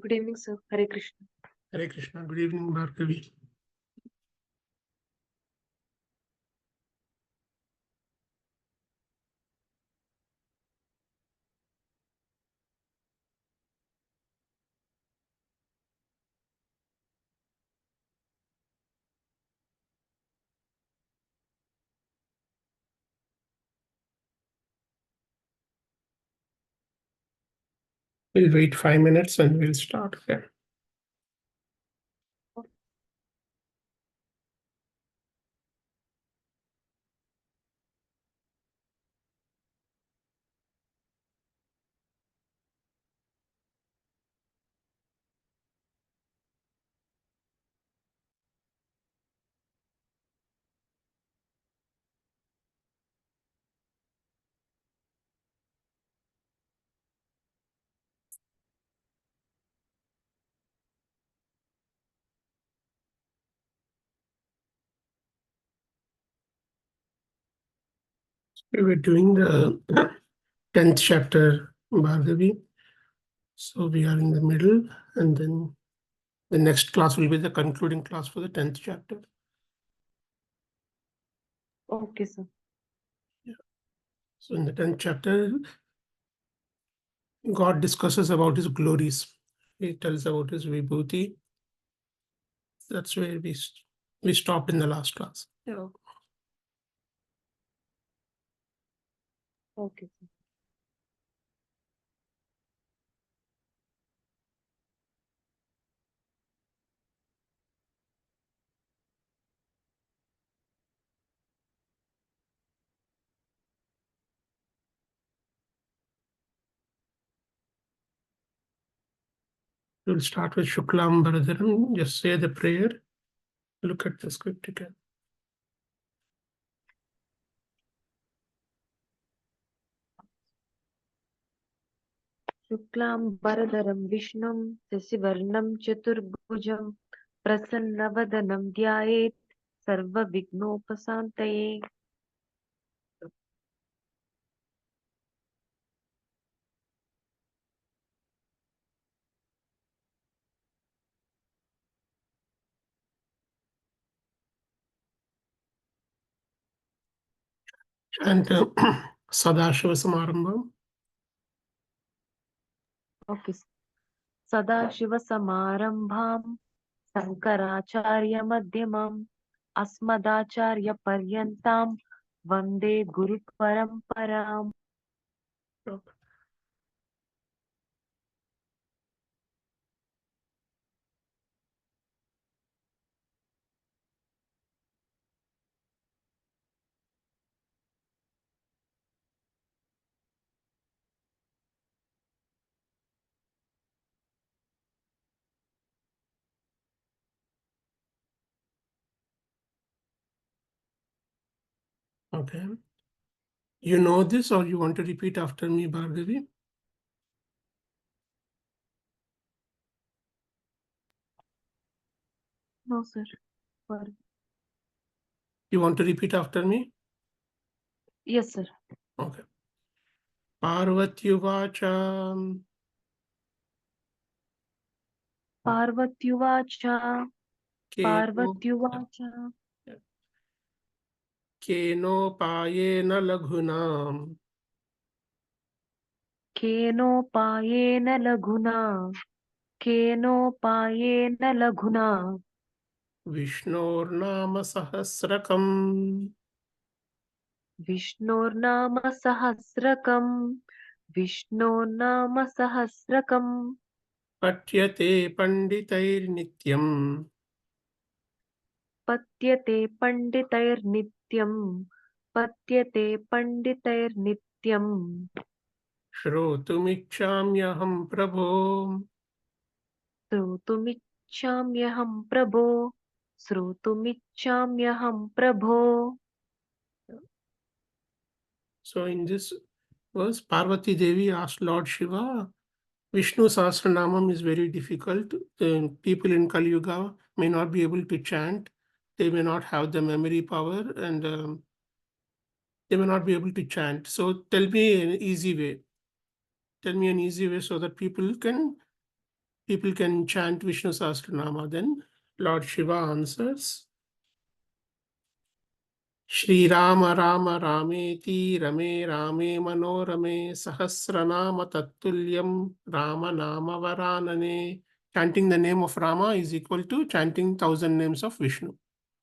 Good evening, sir. Hare Krishna. Hare Krishna. Good evening, Bhargavi. We'll wait 5 minutes and we'll start again. We were doing the 10th chapter, Bhargavi. So we are in the middle, and then the next class will be the concluding class for the 10th chapter. Okay, sir. So in the 10th chapter, God discusses about his glories. He tells about his vibhuti. That's where we stopped in the last class. Yeah. Okay, sir. We'll start with Shuklam Bharadharam. Just say the prayer. Look at the script again. Shuklam Bharadaram Vishnum Sasivarnam Chaturbhujam Prasanavadanam Dhyayet Sarva Vignopasantaye. And Sadashiva Samarambham. Okay. Sadashiva Samarambham Sankaracharya Madhyamam Asmadacharya Paryantam Vande Guru Paramparam. Okay. You know this, or you want to repeat after me, Bhargavi? No, sir. Sorry. You want to repeat after me? Yes, sir. Okay. Parvatyuvacha Parvatyuvacha Keno Parvatyuvacha Kenopayena Laghuna Kenopayena Laghuna Kenopayena Laghuna Vishnurnama Sahasrakam Vishnurnama Sahasrakam Vishnurnama Sahasrakam Patyate Panditair Nityam Patyate Panditair Nityam Patyate Panditair Nityam Shrotumichamyaham Prabho. Srutumichamyaham Prabho Srutumichamyaham Prabho. So in this verse, Parvati Devi asked Lord Shiva, Vishnu Sahasranamam is very difficult. People in Kali Yuga may not be able to chant. They may not have the memory power, and they may not be able to chant. So tell me an easy way. Tell me an easy way so that people people can chant Vishnu Sahasranama. Then Lord Shiva answers, Shri Rama Rama Rameti Rame Rame Manorame Sahasranama Tattulyam Rama Nama Varanane. Chanting the name of Rama is equal to chanting 1,000 names of Vishnu.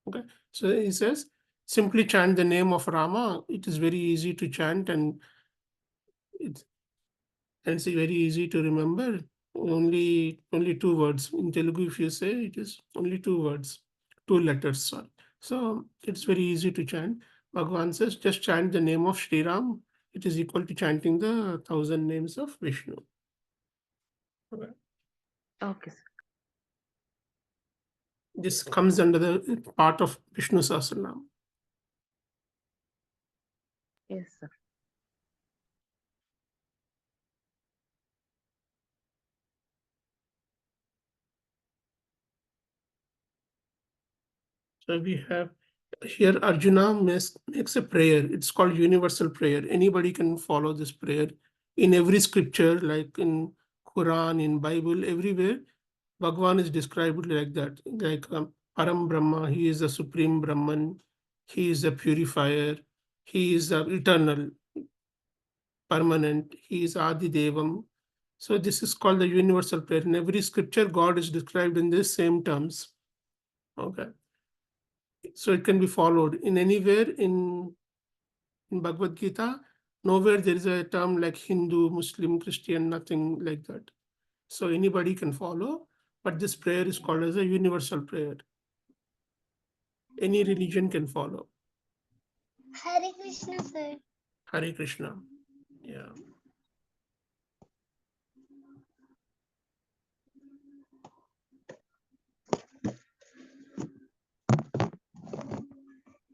Okay, so he says, simply chant the name of Rama. It is very easy to chant, and it's very easy to remember. Only two words. In Telugu, if you say, it is only two words, two letters. Sorry. So it's very easy to chant. Bhagavan says, just chant the name of Sri Ram. It is equal to chanting the 1,000 names of Vishnu. Okay. Okay, sir. This comes under the part of Vishnu Sahasranam. Yes, sir. So we have here Arjuna makes a prayer. It's called universal prayer. Anybody can follow this prayer in every scripture, like in Quran, in Bible, everywhere. Bhagwan is described like that, like Param Brahma. He is the supreme Brahman. He is the purifier. He is the eternal, permanent. He is Adi Devam. So this is called the universal prayer. In every scripture, God is described in the same terms. Okay. So it can be followed in anywhere in Bhagavad Gita. Nowhere there is a term like Hindu, Muslim, Christian, nothing like that. So anybody can follow, but this prayer is called as a universal prayer. Any religion can follow. Hare Krishna, sir. Hare Krishna. Yeah.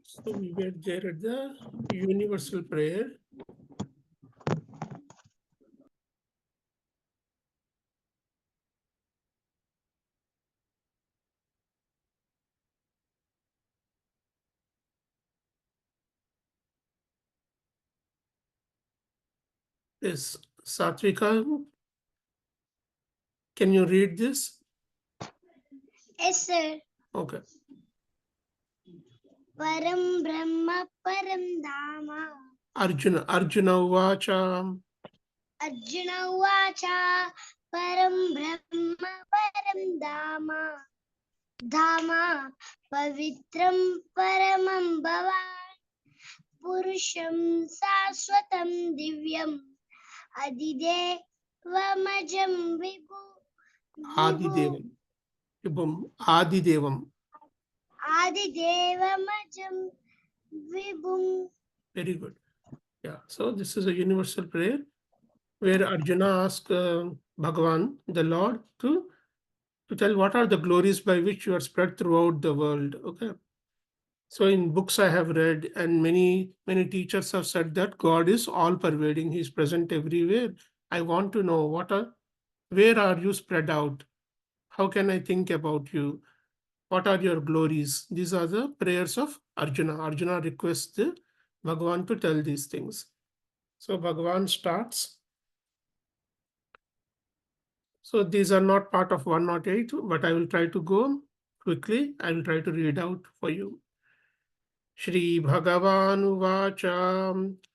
So we get there at the universal prayer. Yes, Satvika, can you read this? Yes, sir. Okay. Param Brahma Param Dhama. Arjuna Uvacha. Arjuna Uvacha Param Brahma Param Dhama. Dhama Pavitram Paramam Bhavan Purusham Saswatam Divyam Adidevamajam Adi Devam. Adi Devam. Adidevamajam Vibhum. Very good. Yeah. So this is a universal prayer where Arjuna asks Bhagavan, the Lord, to tell what are the glories by which you are spread throughout the world. Okay. So in books I have read, and many teachers have said that God is all pervading. He is present everywhere. I want to know where are you spread out? How can I think about you? What are your glories? These are the prayers of Arjuna. Arjuna requests the Bhagavan to tell these things. So Bhagavan starts. So these are not part of 108, but I will try to go quickly. I will try to read out for you. Shri Bhagavan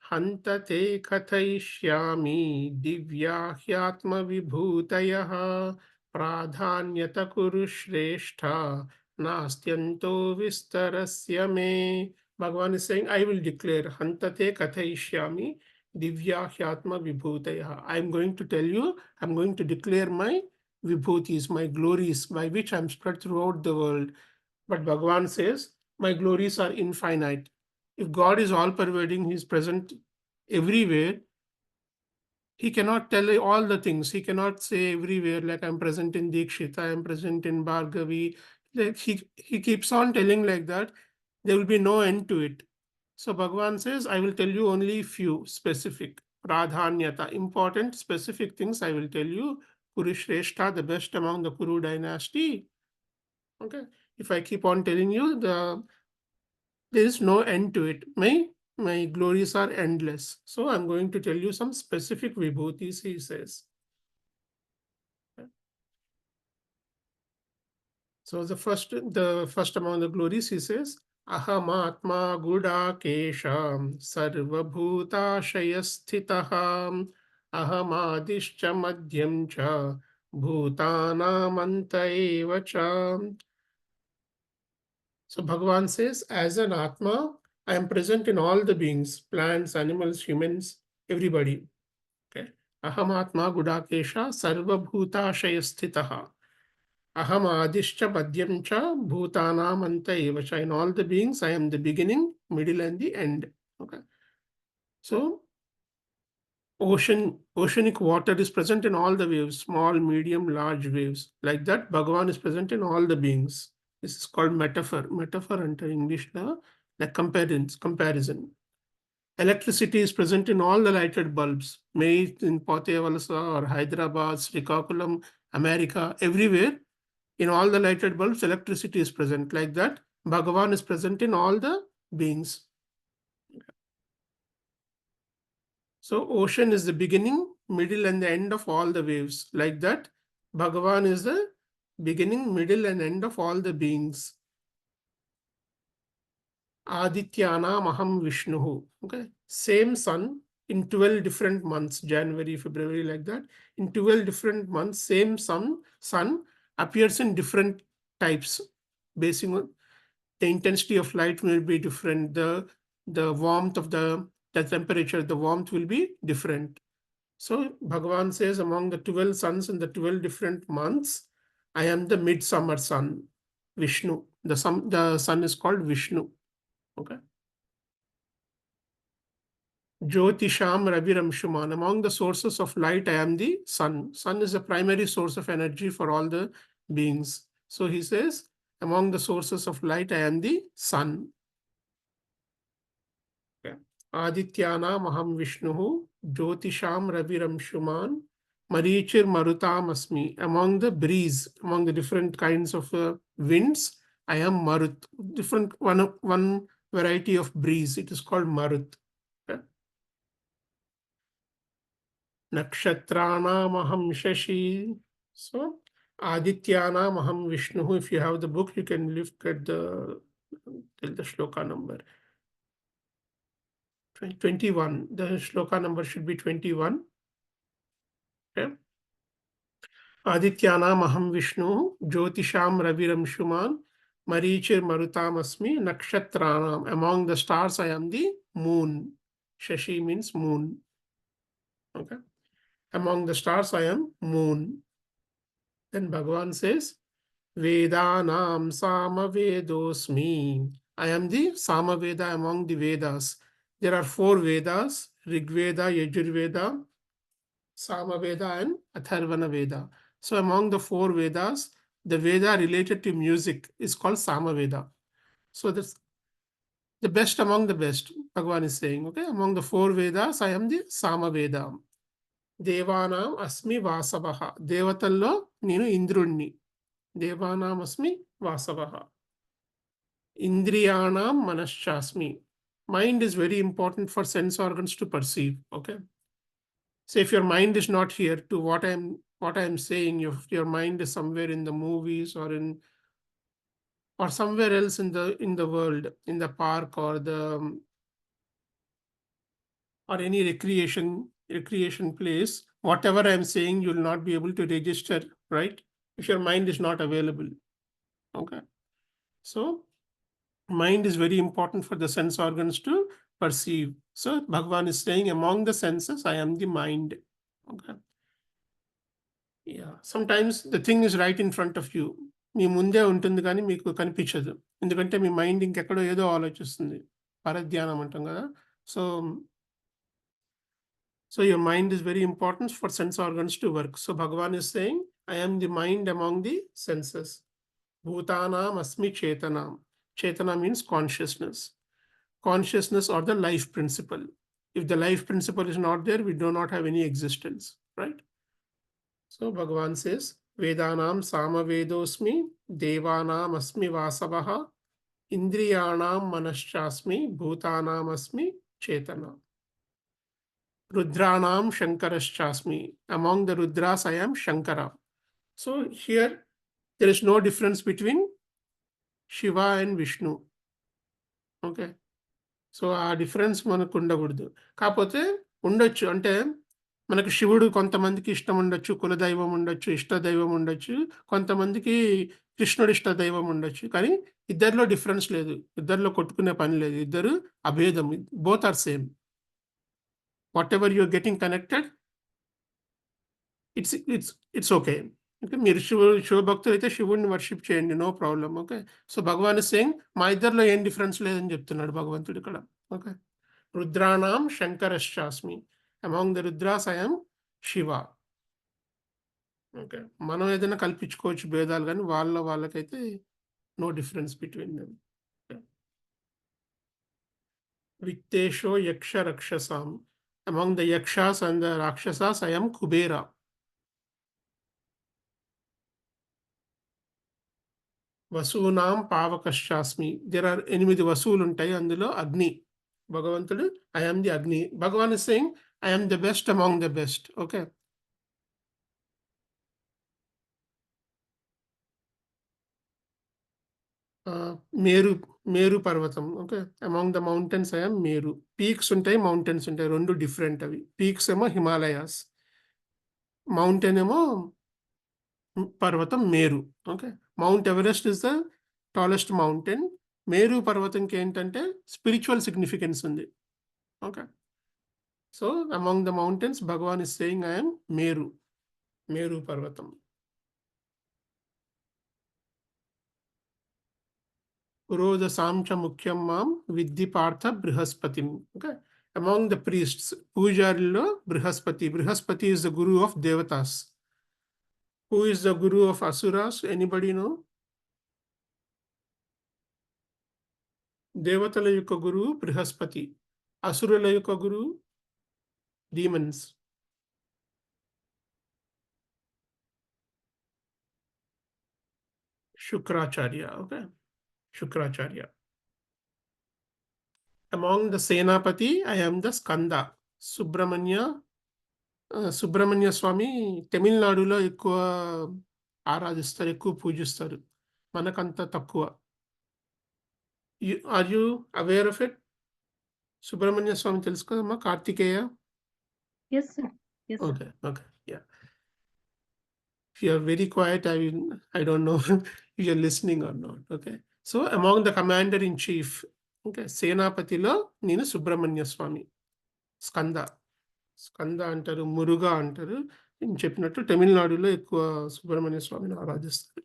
Hanta te kathayishyami divyahyatma vibhutayaha pradhanyata kuru shrestha nastyanto vistarasya me. Bhagavan is saying, I will declare Hanta te kathayishyami divyahyatma vibhutayaha. I am going to tell you, I am going to declare my vibhutis, my glories by which I am spread throughout the world. But Bhagavan says, my glories are infinite. If God is all pervading, He is present everywhere. He cannot tell all the things. He cannot say everywhere, like I'm present in Dikshita, I'm present in Bhargavi. Like he keeps on telling like that. There will be no end to it. So Bhagavan says, I will tell you only few specific, pradhanyata, important specific things I will tell you. Kurushreshta, the best among the Kuru dynasty. Okay. If I keep on telling you, there is no end to it. My glories are endless. So I'm going to tell you some specific vibhutis, he says. So the first among the glories, he says, Ahamatma Gudakesham Sarvabhutashayasthitaham Ahamadishcha Madhyam cha Bhutanamanta eva cha. So Bhagavan says, as an Atma, I am present in all the beings, plants, animals, humans, everybody. Okay. Ahamatma Gudakesha Sarvabhutashayasthitaha. Aham Adishcha Padyam cha Bhutanam Anta eva cha. In all the beings, I am the beginning, middle, and the end. Okay. So oceanic water is present in all the waves, small, medium, large waves. Like that, Bhagavan is present in all the beings. This is called metaphor. Metaphor under English, like comparison. Electricity is present in all the lighted bulbs, may it in Potevalasa or Hyderabad, Srikakulam, America, everywhere. In all the lighted bulbs, electricity is present. Like that, Bhagavan is present in all the beings. So ocean is the beginning, middle, and the end of all the waves. Like that, Bhagavan is the beginning, middle, and end of all the beings. Adityanam Aham Vishnuhu. Okay. Same sun in 12 different months, January, February, like that. In 12 different months, same sun appears in different types. Based on the intensity of light will be different. The warmth of the temperature, the warmth will be different. So Bhagavan says, among the 12 suns in the 12 different months, I am the midsummer sun, Vishnu. The sun is called Vishnu. Okay. Jyotisham Raviramshuman. Among the sources of light, I am the sun. Sun is the primary source of energy for all the beings. So he says, among the sources of light, I am the sun. Okay. Adityanam Aham Vishnuhu, Jyotisham Raviramshuman, Marichir Marutam Asmi. Among the breeze, among the different kinds of winds, I am Marut. Different one variety of breeze. It is called Marut. Okay. Nakshatranam Aham Shashi. So Adityanam Aham Vishnu. If you have the book, you can look at the shloka number. 21. The shloka number should be 21. Okay. Adityanam Aham Vishnu, Jyotisham Raviramshuman, Marichir Marutam Asmi, Nakshatranam. Among the stars, I am the moon. Shashi means moon. Okay. Among the stars, I am moon. Then Bhagavan says, Vedanam Samavedosmi. I am the Samaveda among the Vedas. There are 4 Vedas, Rig Veda, Yajur Veda, Samaveda, and Atharvana Veda. So among the 4 Vedas, the Veda related to music is called Samaveda. So that's the best among the best, Bhagavan is saying. Okay, among the 4 Vedas, I am the Samaveda. Devanam Asmi Vasavaha. Devatallo Ninu Indrunni. Devanam Asmi Vasavaha. Indriyanam Manaschasmi. Mind is very important for sense organs to perceive. Okay. So if your mind is not here to what I'm saying, your mind is somewhere in the movies or somewhere else in the world, in the park or any recreation place, whatever I'm saying, you'll not be able to register, right? If your mind is not available. Okay. So mind is very important for the sense organs to perceive. So Bhagavan is saying, among the senses, I am the mind. Okay. Yeah. Sometimes the thing is right in front of you. మీ ముందే ఉంటుంది కానీ మీకు కనిపించదు. ఎందుకంటే మీ mind ఇంకెక్కడో ఏదో ఆలోచిస్తుంది. పరధ్యానం అంటాం కదా. So your mind is very important for sense organs to work. So Bhagavan is saying, I am the mind among the senses. Bhutanam asmi chetanam. Chetana means consciousness. Consciousness or the life principle. If the life principle is not there, we do not have any existence, right? So Bhagavan says, Vedanam Samavedosmi, Devanam Asmi Vasavaha, Indriyanam Manaschasmi, Bhutanam Asmi Chetana. Rudranam Shankaraschasmi. Among the Rudras, I am Shankara. So here there is no difference between Shiva and Vishnu. Okay, so ఆ difference మనకు ఉండకూడదు. కాకపోతే ఉండొచ్చు, అంటే మనకు శివుడు కొంతమందికి ఇష్టం ఉండొచ్చు, కులదైవం ఉండొచ్చు, ఇష్టదైవం ఉండొచ్చు, కొంతమందికి కృష్ణుడు ఇష్ట దైవం ఉండొచ్చు. కానీ ఇద్దరిలో డిఫరెన్స్ లేదు, ఇద్దరిలో కొట్టుకునే పని లేదు, ఇద్దరు అభేదం, both are same. Whatever you're getting connected, it's okay. Okay, మీరు శివభక్తులు అయితే శివుడిని వర్షిప్ చేయండి, no problem. Okay, so Bhagwan saying మా ఇద్దరిలో ఏం డిఫరెన్స్ లేదని చెప్తున్నాడు భగవంతుడు ఇక్కడ. ఓకే, రుద్రాణం శంకరశ్చాస్మి, among the Rudras I am Shiva. Okay, మనం ఏదైనా కల్పించుకోవచ్చు భేదాలు, కానీ వాళ్ళకైతే నో డిఫరెన్స్ బిట్వీన్ దెమ్. విత్తేషో యక్ష రక్షసాం, among the Yakshas and the Rakshasas I am Kubera. వసూనాం పావకశ్చాస్మి, దేర్ ఆర్ 8 వసువులు ఉంటాయి, అందులో అగ్ని. భగవంతుడు I am the Agni. Bhagwan is saying I am the best among the best. Okay, Meru పర్వతం. Okay, among the mountains I am Meru. Peaks ఉంటాయి, మౌంటైన్స్ ఉంటాయి, రెండు డిఫరెంట్ అవి. పీక్స్ ఏమో హిమాలయాస్, మౌంటైన్ ఏమో పర్వతం Meru. Okay, mount Everest is the tallest mountain. Meru పర్వతంకి ఏంటంటే స్పిరిచువల్ సిగ్నిఫికెన్స్ ఉంది. Okay, so among the mountains Bhagwan is saying I am Meru పర్వతం. పురోదసాం చ ముఖ్యం మాం విద్ధి పార్థ బృహస్పతిం. ఓకే, అమాంగ్ ద ప్రీస్ట్స్, పూజారిలో Brihaspati is the guru of Devatas. Who is the guru of asuras? Anybody know? దేవతల యొక్క గురువు బృహస్పతి, అసురుల యొక్క గురువు demons. Shukracharya. Okay, Shukracharya. Among the senapati I am the Skanda. Subrahmanya Swamy తమిళనాడులో ఎక్కువ ఆరాధిస్తారు, ఎక్కువ పూజిస్తారు, మనకంత తక్కువ. Are you aware of it? Subrahmanya Swamy తెలుసు కదమ్మా, Kartikeya. Yes, sir. Yes, sir. Okay, okay, yeah. You are very quiet. I don't know if you're listening or not. Okay, so among the commander in chief, okay, సేనాపతిలో నేను సుబ్రహ్మణ్య స్వామి. స్కంద అంటారు, మురుగా అంటారు. నేను చెప్పినట్టు తమిళనాడులో ఎక్కువ సుబ్రహ్మణ్య స్వామిని ఆరాధిస్తారు.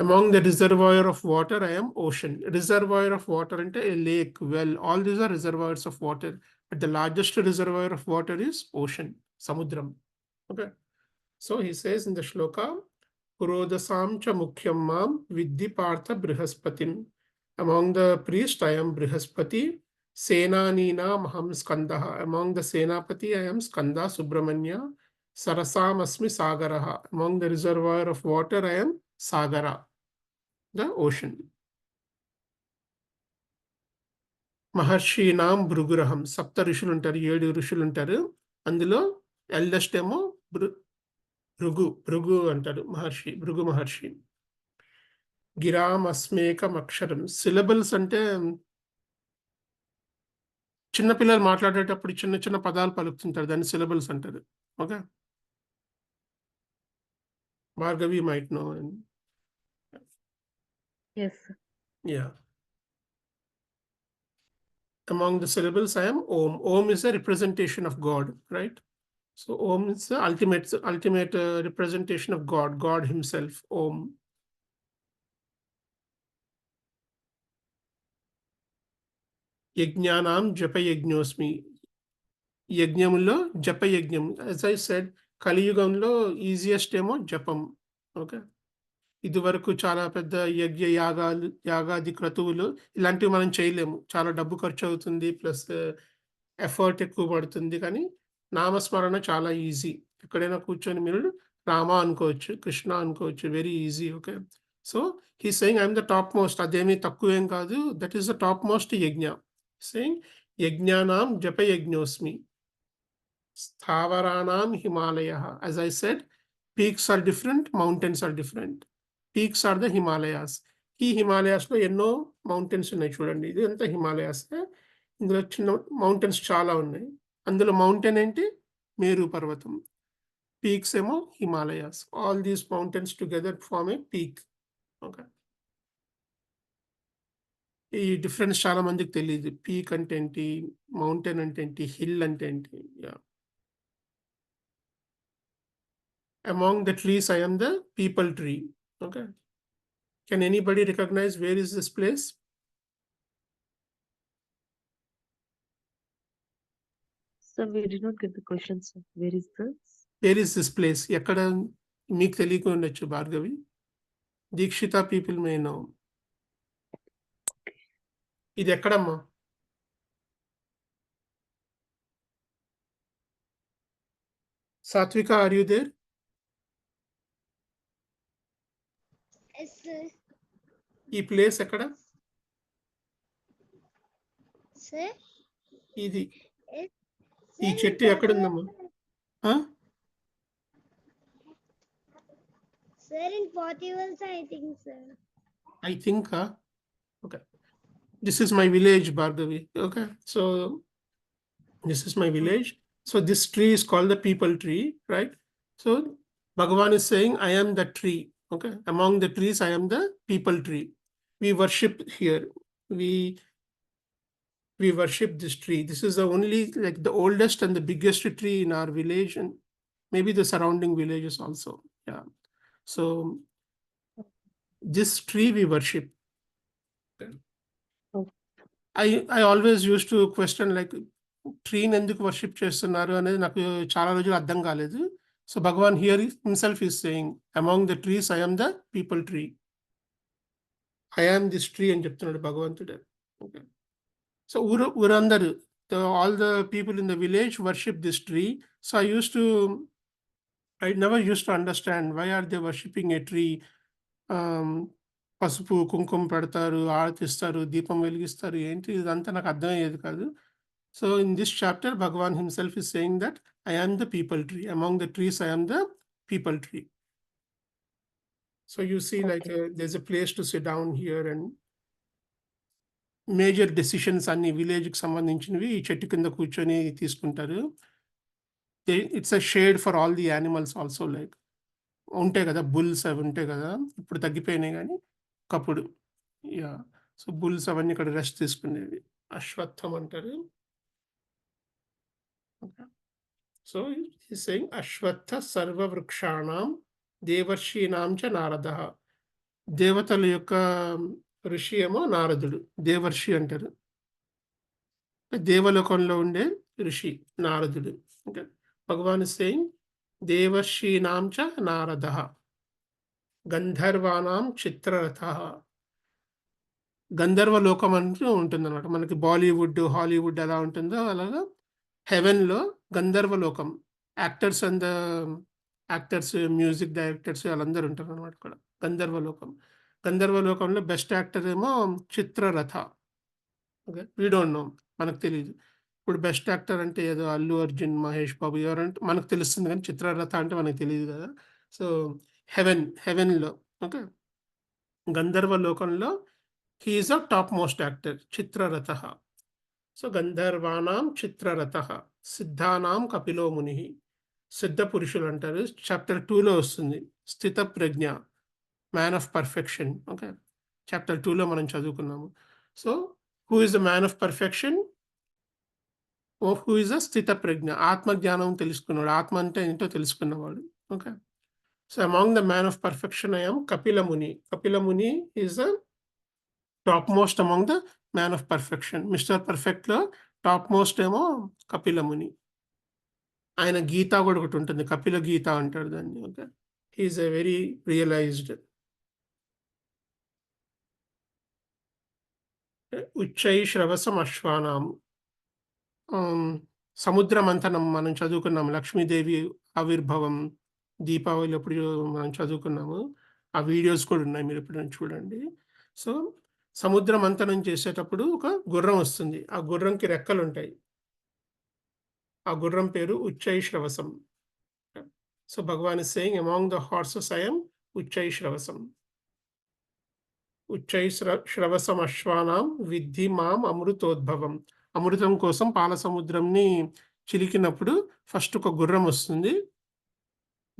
Among the reservoir of water I am ocean. Reservoir of water అంటే a lake, well, all these are reservoirs of water, but the largest reservoir of water is ocean, సముద్రం. Okay, so he says in the shloka, purodasam cha mukhyam mam viddhi partha brihaspatim. Among the priests I am Brihaspati. Senanina maham skandaha. Among the senapati I am Skanda Subramanya. Sarasam asmi sagaraha. Among the reservoir of water I am Sagara, the ocean. Maharshinam Bhruguraham. Sapta rishulu untaru, 7 rishulu untaru. అందులో eldest ఏమో భృగు అంటారు, భృగు మహర్షి. గిరాం అస్మేకం అక్షరం. Syllables అంటే చిన్నపిల్లలు మాట్లాడేటప్పుడు చిన్న చిన్న పదాలు పలుకుతుంటారు, దాన్ని సిలబుల్స్ అంటారు. Okay, Bhargavi might know. Yes, sir. Yeah. Among the syllables I am Om. Om is a representation of God, right? So Om is the ultimate representation of God himself, Om. Yajnanam japa yajnosmi. యజ్ఞములో జప యజ్ఞం. as I said, కలియుగంలో easiest ఏమో జపం. Okay, ఇది వరకు చాలా పెద్ద యాగాది క్రతువులు ఇలాంటివి మనం చేయలేము, చాలా డబ్బు ఖర్చు అవుతుంది, ప్లస్ ఎఫర్ట్ ఎక్కువ పడుతుంది. కానీ నామస్మరణ చాలా ఈజీ. ఎక్కడైనా కూర్చొని మీరు రామ అనుకోవచ్చు, కృష్ణ అనుకోవచ్చు, very easy. Okay, so he saying I'm the top most. అదేమీ తక్కువేం కాదు, that is the top most yajna. Saying యజ్ఞానాం జప యజ్ఞోస్మి స్థావరాణాం Himalaya. As I said, peaks are different, mountains are different. Peaks are the Himalayas. ఈ హిమాలయాస్లో ఎన్నో మౌంటైన్స్ ఉన్నాయి చూడండి. ఇది అంతా హిమాలయాస్. ఇందులో చిన్న మౌంటైన్స్ చాలా ఉన్నాయి. అందులో మౌంటైన్ ఏంటి? మేరు పర్వతం. పీక్స్ ఏమో Himalayas. All these mountains together form a peak. Okay, ఈ డిఫరెన్స్ చాలా మందికి తెలియదు. పీక్ అంటే ఏంటి, మౌంటైన్ అంటే ఏంటి, హిల్ అంటే ఏంటి. Among the trees, I am the people tree. Okay. Can anybody recognize where is this place? So we did not get the question, sir. Where is this? Where is this place? ఎక్కడ మీకు తెలియకుండా ఉండొచ్చు Bhargavi. Dikshita people may know. ఇది ఎక్కడమ్మా? Satvika, are you there? Yes, sir. ఈ place ఎక్కడ? Sir? ఇది Yes. ఈ Sir, చెట్టు in ఎక్కడుందమ్మా? Portugal- ఆ? Sir, in Portugal, I think, sir. I think, okay. This is my village, Bhargavi. Okay, so this is my village. So this tree is called the people tree, right? So Bhagavan is saying, I am the tree. Okay, among the trees, I am the people tree. We worship here. We worship this tree. This is the only, like the oldest and the biggest tree in our village, and maybe the surrounding villages also. Yeah. So this tree we worship. I always used to question like ట్రీని ఎందుకు worship చేస్తున్నారు అనేది నాకు చాలా రోజులు అర్థం కాలేదు. So Bhagwan here himself is saying, among the trees I am the peepal tree. I am this tree అని చెప్తున్నాడు భగవంతుడు. ఓకే, సో ఊరందరూ, all the people in the village worship this tree. So I never used to understand why are they worshipping a tree. పసుపు కుంకుమ పెడతారు, ఆరతిస్తారు, దీపం వెలిగిస్తారు, ఏంటి ఇదంతా నాకు అర్థమయ్యేది కాదు. So in this chapter, Bhagavan himself is saying that I am the people tree. Among the trees, I am the people tree. So you see, like there's a place to sit down here, and major decisions అన్ని village కి సంబంధించినవి ఈ చెట్టు కింద కూర్చొని తీసుకుంటారు. It's a shade for all the animals also, like ఉంటాయి కదా బుల్స్, అవి ఉంటాయి కదా, ఇప్పుడు తగ్గిపోయినాయి కానీ ఒకప్పుడు. యా, సో బుల్స్ అవన్నీ ఇక్కడ రెస్ట్ తీసుకునేవి. అశ్వత్థం అంటారు. So he's saying Ashwatha Sarva Vrikshanam Devarshinam cha Naradaha. దేవతల యొక్క ఋషి ఏమో నారదుడు, దేవర్షి అంటారు. దేవలోకంలో ఉండే ఋషి నారదుడు. ఓకే, భగవాన్ ఇస్ సేయింగ్ దేవర్షీనాం చ నారదః గంధర్వానాం చిత్రరథః. గంధర్వ లోకం అంటూ ఉంటుంది అనమాట. మనకి బాలీవుడ్, హాలీవుడ్ ఎలా ఉంటుందో అలాగా హెవెన్లో గంధర్వలోకం, actors and actors, music directors వాళ్ళందరూ ఉంటారు అనమాట ఇక్కడ గంధర్వలోకం. గంధర్వలోకంలో బెస్ట్ యాక్టర్ ఏమో Chitraratha. Okay, we don't know, మనకు తెలియదు. ఇప్పుడు బెస్ట్ యాక్టర్ అంటే ఏదో అల్లు అర్జున్, మహేష్ బాబు ఎవరంటే మనకు తెలుస్తుంది, కానీ చిత్రరథ అంటే మనకు తెలియదు కదా. సో హెవెన్లో, ఓకే, గంధర్వలోకంలో he is a top most actor, Chitraratha. So గంధర్వానాం చిత్రరథ సిద్ధానాం కపిలో ముని. సిద్ధ పురుషులు అంటారు. చాప్టర్ 2లో వస్తుంది. స్థిత ప్రజ్ఞ, man of perfection. Okay, chapter 2లో మనం చదువుకున్నాము. So who is the man of perfection? Who is the sthita prajna, ఆత్మజ్ఞానం తెలుసుకున్నాడు, ఆత్మ అంటే ఏంటో తెలుసుకున్నవాడు. Okay, so among the man of perfection I am Kapila Muni. Kapila Muni is the top most among the man of perfection. Mister perfect లో టాప్ మోస్ట్ ఏమో కపిల ముని. ఆయన గీత కూడా ఒకటి ఉంటుంది, కపిల గీత అంటారు దాన్ని. Okay, he is a very realised. ఉచ్చై శ్రవసం అశ్వానాం. సముద్ర మంథనం మనం చదువుకున్నాము, లక్ష్మీదేవి ఆవిర్భావం దీపావళి అప్పుడు మనం చదువుకున్నాము. ఆ వీడియోస్ కూడా ఉన్నాయి, మీరు ఎప్పుడైనా చూడండి. సో సముద్ర మంథనం చేసేటప్పుడు ఒక గుర్రం వస్తుంది, ఆ గుర్రంకి రెక్కలు ఉంటాయి. ఆ గుర్రం పేరు Uchchai శ్రవసం. So Bhagavan is saying, among the horses I am Uchchai Shravasam. Uchchai Shravasam Ashwanam Vidhi Mam Amrutodbhavam. అమృతం కోసం పాల సముద్రంని చిలికినప్పుడు ఫస్ట్ ఒక గుర్రం వస్తుంది,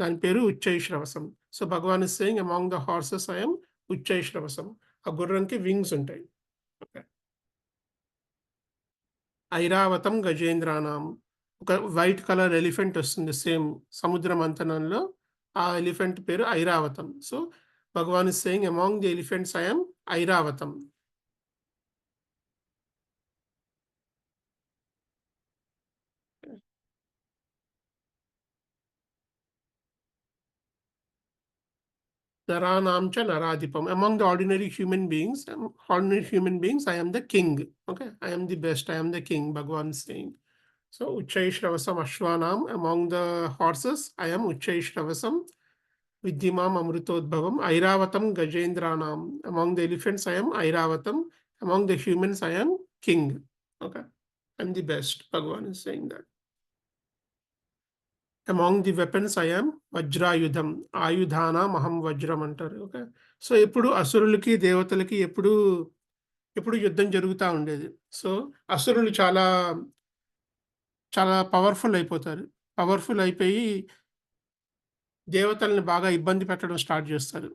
దాని పేరు Uchchai Shravasam. So Bhagavan is saying among the horses I'm Uchchai Shravasam. ఆ గుర్రంకి వింగ్స్ ఉంటాయి. ఐరావతం గజేంద్రానాం, ఒక వైట్ కలర్ ఎలిఫెంట్ వస్తుంది సేమ్ సముద్ర మంథనంలో, ఆ ఎలిఫెంట్ పేరు Airavatam. So Bhagavan is saying among the elephants I'm Airavatam. Naranam cha naradipam. Among the ordinary human beings, I am the king. Okay, I am the best. I am the king. Bhagavan is saying. So Uchchai Shravasam Ashwanam. Among the horses, I am Uchchai Shravasam. Vidyamam Amrutodbhavam. Airavatam Gajendranam. Among the elephants, I am Airavatam. Among the humans, I am king. Okay, I am the best. Bhagavan is saying that. Among the weapons I'm వజ్రాయుధం. ఆయుధాన మహం వజ్రం అంటారు. Okay, so ఎప్పుడు అసురులకి దేవతలకి ఎప్పుడు యుద్ధం జరుగుతూ ఉండేది. So అసురులు చాలా చాలా పవర్ఫుల్ అయిపోతారు. పవర్ఫుల్ అయిపోయి దేవతల్ని బాగా ఇబ్బంది పెట్టడం స్టార్ట్ చేస్తారు.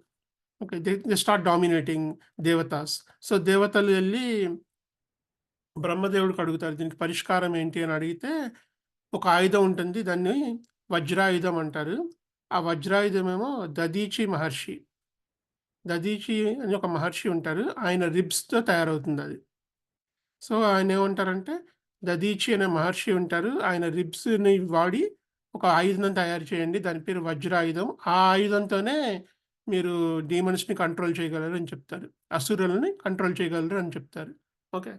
Okay, they start dominating Devatas. So దేవతలు వెళ్ళి బ్రహ్మదేవుడికి అడుగుతారు, దీనికి పరిష్కారం ఏంటి అని అడిగితే ఒక ఆయుధం ఉంటుంది, దాన్ని వజ్రాయుధం అంటారు. ఆ వజ్రాయుధం ఏమో దదీచి మహర్షి, దదీచి అని ఒక మహర్షి ఉంటారు, ఆయన రిబ్స్తో తయారవుతుంది అది. సో ఆయన ఏమంటారంటే, దదీచి అనే మహర్షి ఉంటారు, ఆయన రిబ్స్ని వాడి ఒక ఆయుధం తయారు చేయండి, దాని పేరు వజ్రాయుధం. ఆ ఆయుధంతోనే మీరు డీమన్స్ని కంట్రోల్ చేయగలరు అని చెప్తారు, అసురులని కంట్రోల్ చేయగలరు అని చెప్తారు. ఓకే,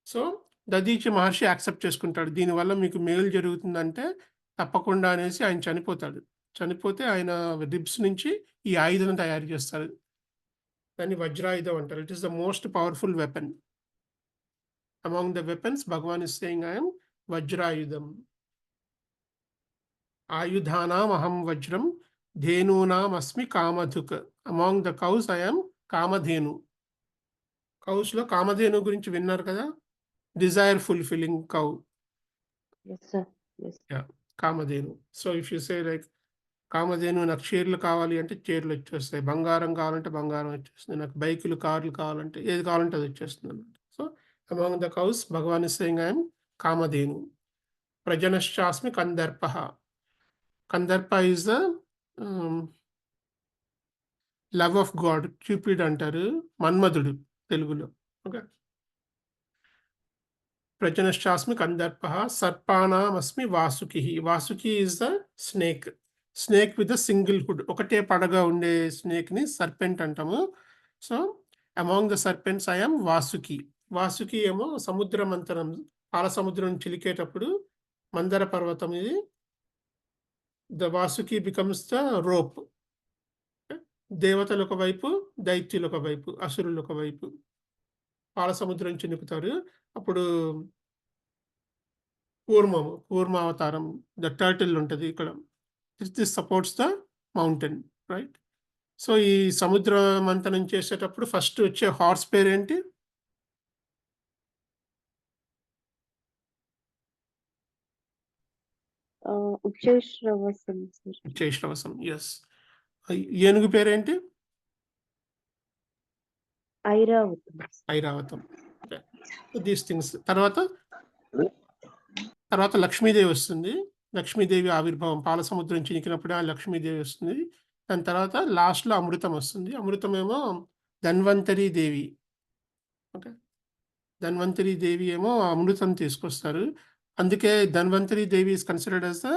సో దదీచి మహర్షి యాక్సెప్ట్ చేసుకుంటాడు, దీనివల్ల మీకు మేలు జరుగుతుందంటే తప్పకుండా అనేసి ఆయన చనిపోతాడు. చనిపోతే ఆయన రిబ్స్ నుంచి ఈ ఆయుధం తయారు చేస్తారు, దాన్ని వజ్రాయుధం అంటారు. It is the most powerful weapon. Among the weapons Bhagwan is saying I'm Vajrayudham. ఆయుధానాం అహం వజ్రం ధేనూనాం అస్మి Kamadhuk. Among the cows I'm Kamadhenu. కౌస్లో కామధేను గురించి విన్నారు కదా, desire fulfilling cow. Yes, sir. Yes. Yeah, Kamadhenu. So if you say like Kamadhenu, నాకు చీరలు కావాలి అంటే చీరలు వచ్చేస్తాయి, బంగారం కావాలంటే బంగారం వచ్చేస్తుంది, నాకు బైకులు కార్లు కావాలంటే ఏది కావాలంటే అది వచ్చేస్తుంది అన్నమాట. So among the cows Bhagwan is saying I'm Kamadhenu. ప్రజనశ్చాస్మి Kandarpa. Kandarpa is the love of god, cupid అంటారు, మన్మధుడు తెలుగులో. ఓకే, ప్రజనశ్చాస్మి కందర్ప. సర్పానామస్మి Vasuki. Vasuki is the snake. Snake with the single hood, ఒకటే పడగా ఉండే స్నేక్ని సర్పెంట్ అంటాము. So among the serpents I'm Vasuki. Vasuki ఏమో సముద్ర మంతరం, పాల సముద్రం చిలికేటప్పుడు మందర పర్వతం ఇది, the Vasuki becomes the rope. దేవతలు ఒకవైపు, దైత్యులు ఒకవైపు, అసురులు ఒకవైపు పాల సముద్రం చినుకుతారు. అప్పుడు కూర్మావతారం, ద టర్టిల్ ఉంటుంది ఇక్కడ, this supports the mountain, right. So ఈ సముద్ర మంతనం చేసేటప్పుడు ఫస్ట్ వచ్చే హార్స్ పేరేంటి? Uchchai Shravasam, sir. Uchchai Shravasam, yes. ఏనుగు పేరేంటి? Airavatam. ఐరావతం. These things. తర్వాత లక్ష్మీదేవి వస్తుంది. లక్ష్మీదేవి ఆవిర్భావం, పాల సముద్రం చినికినప్పుడు ఆ లక్ష్మీదేవి వస్తుంది. దాని తర్వాత లాస్ట్లో అమృతం వస్తుంది. అమృతం ఏమో ధన్వంతరి దేవి. ఓకే, ధన్వంతరి దేవి ఏమో అమృతం తీసుకొస్తారు. అందుకే ధన్వంతరి దేవి ఇస్ కన్సిడర్డ్ యాజ్ ద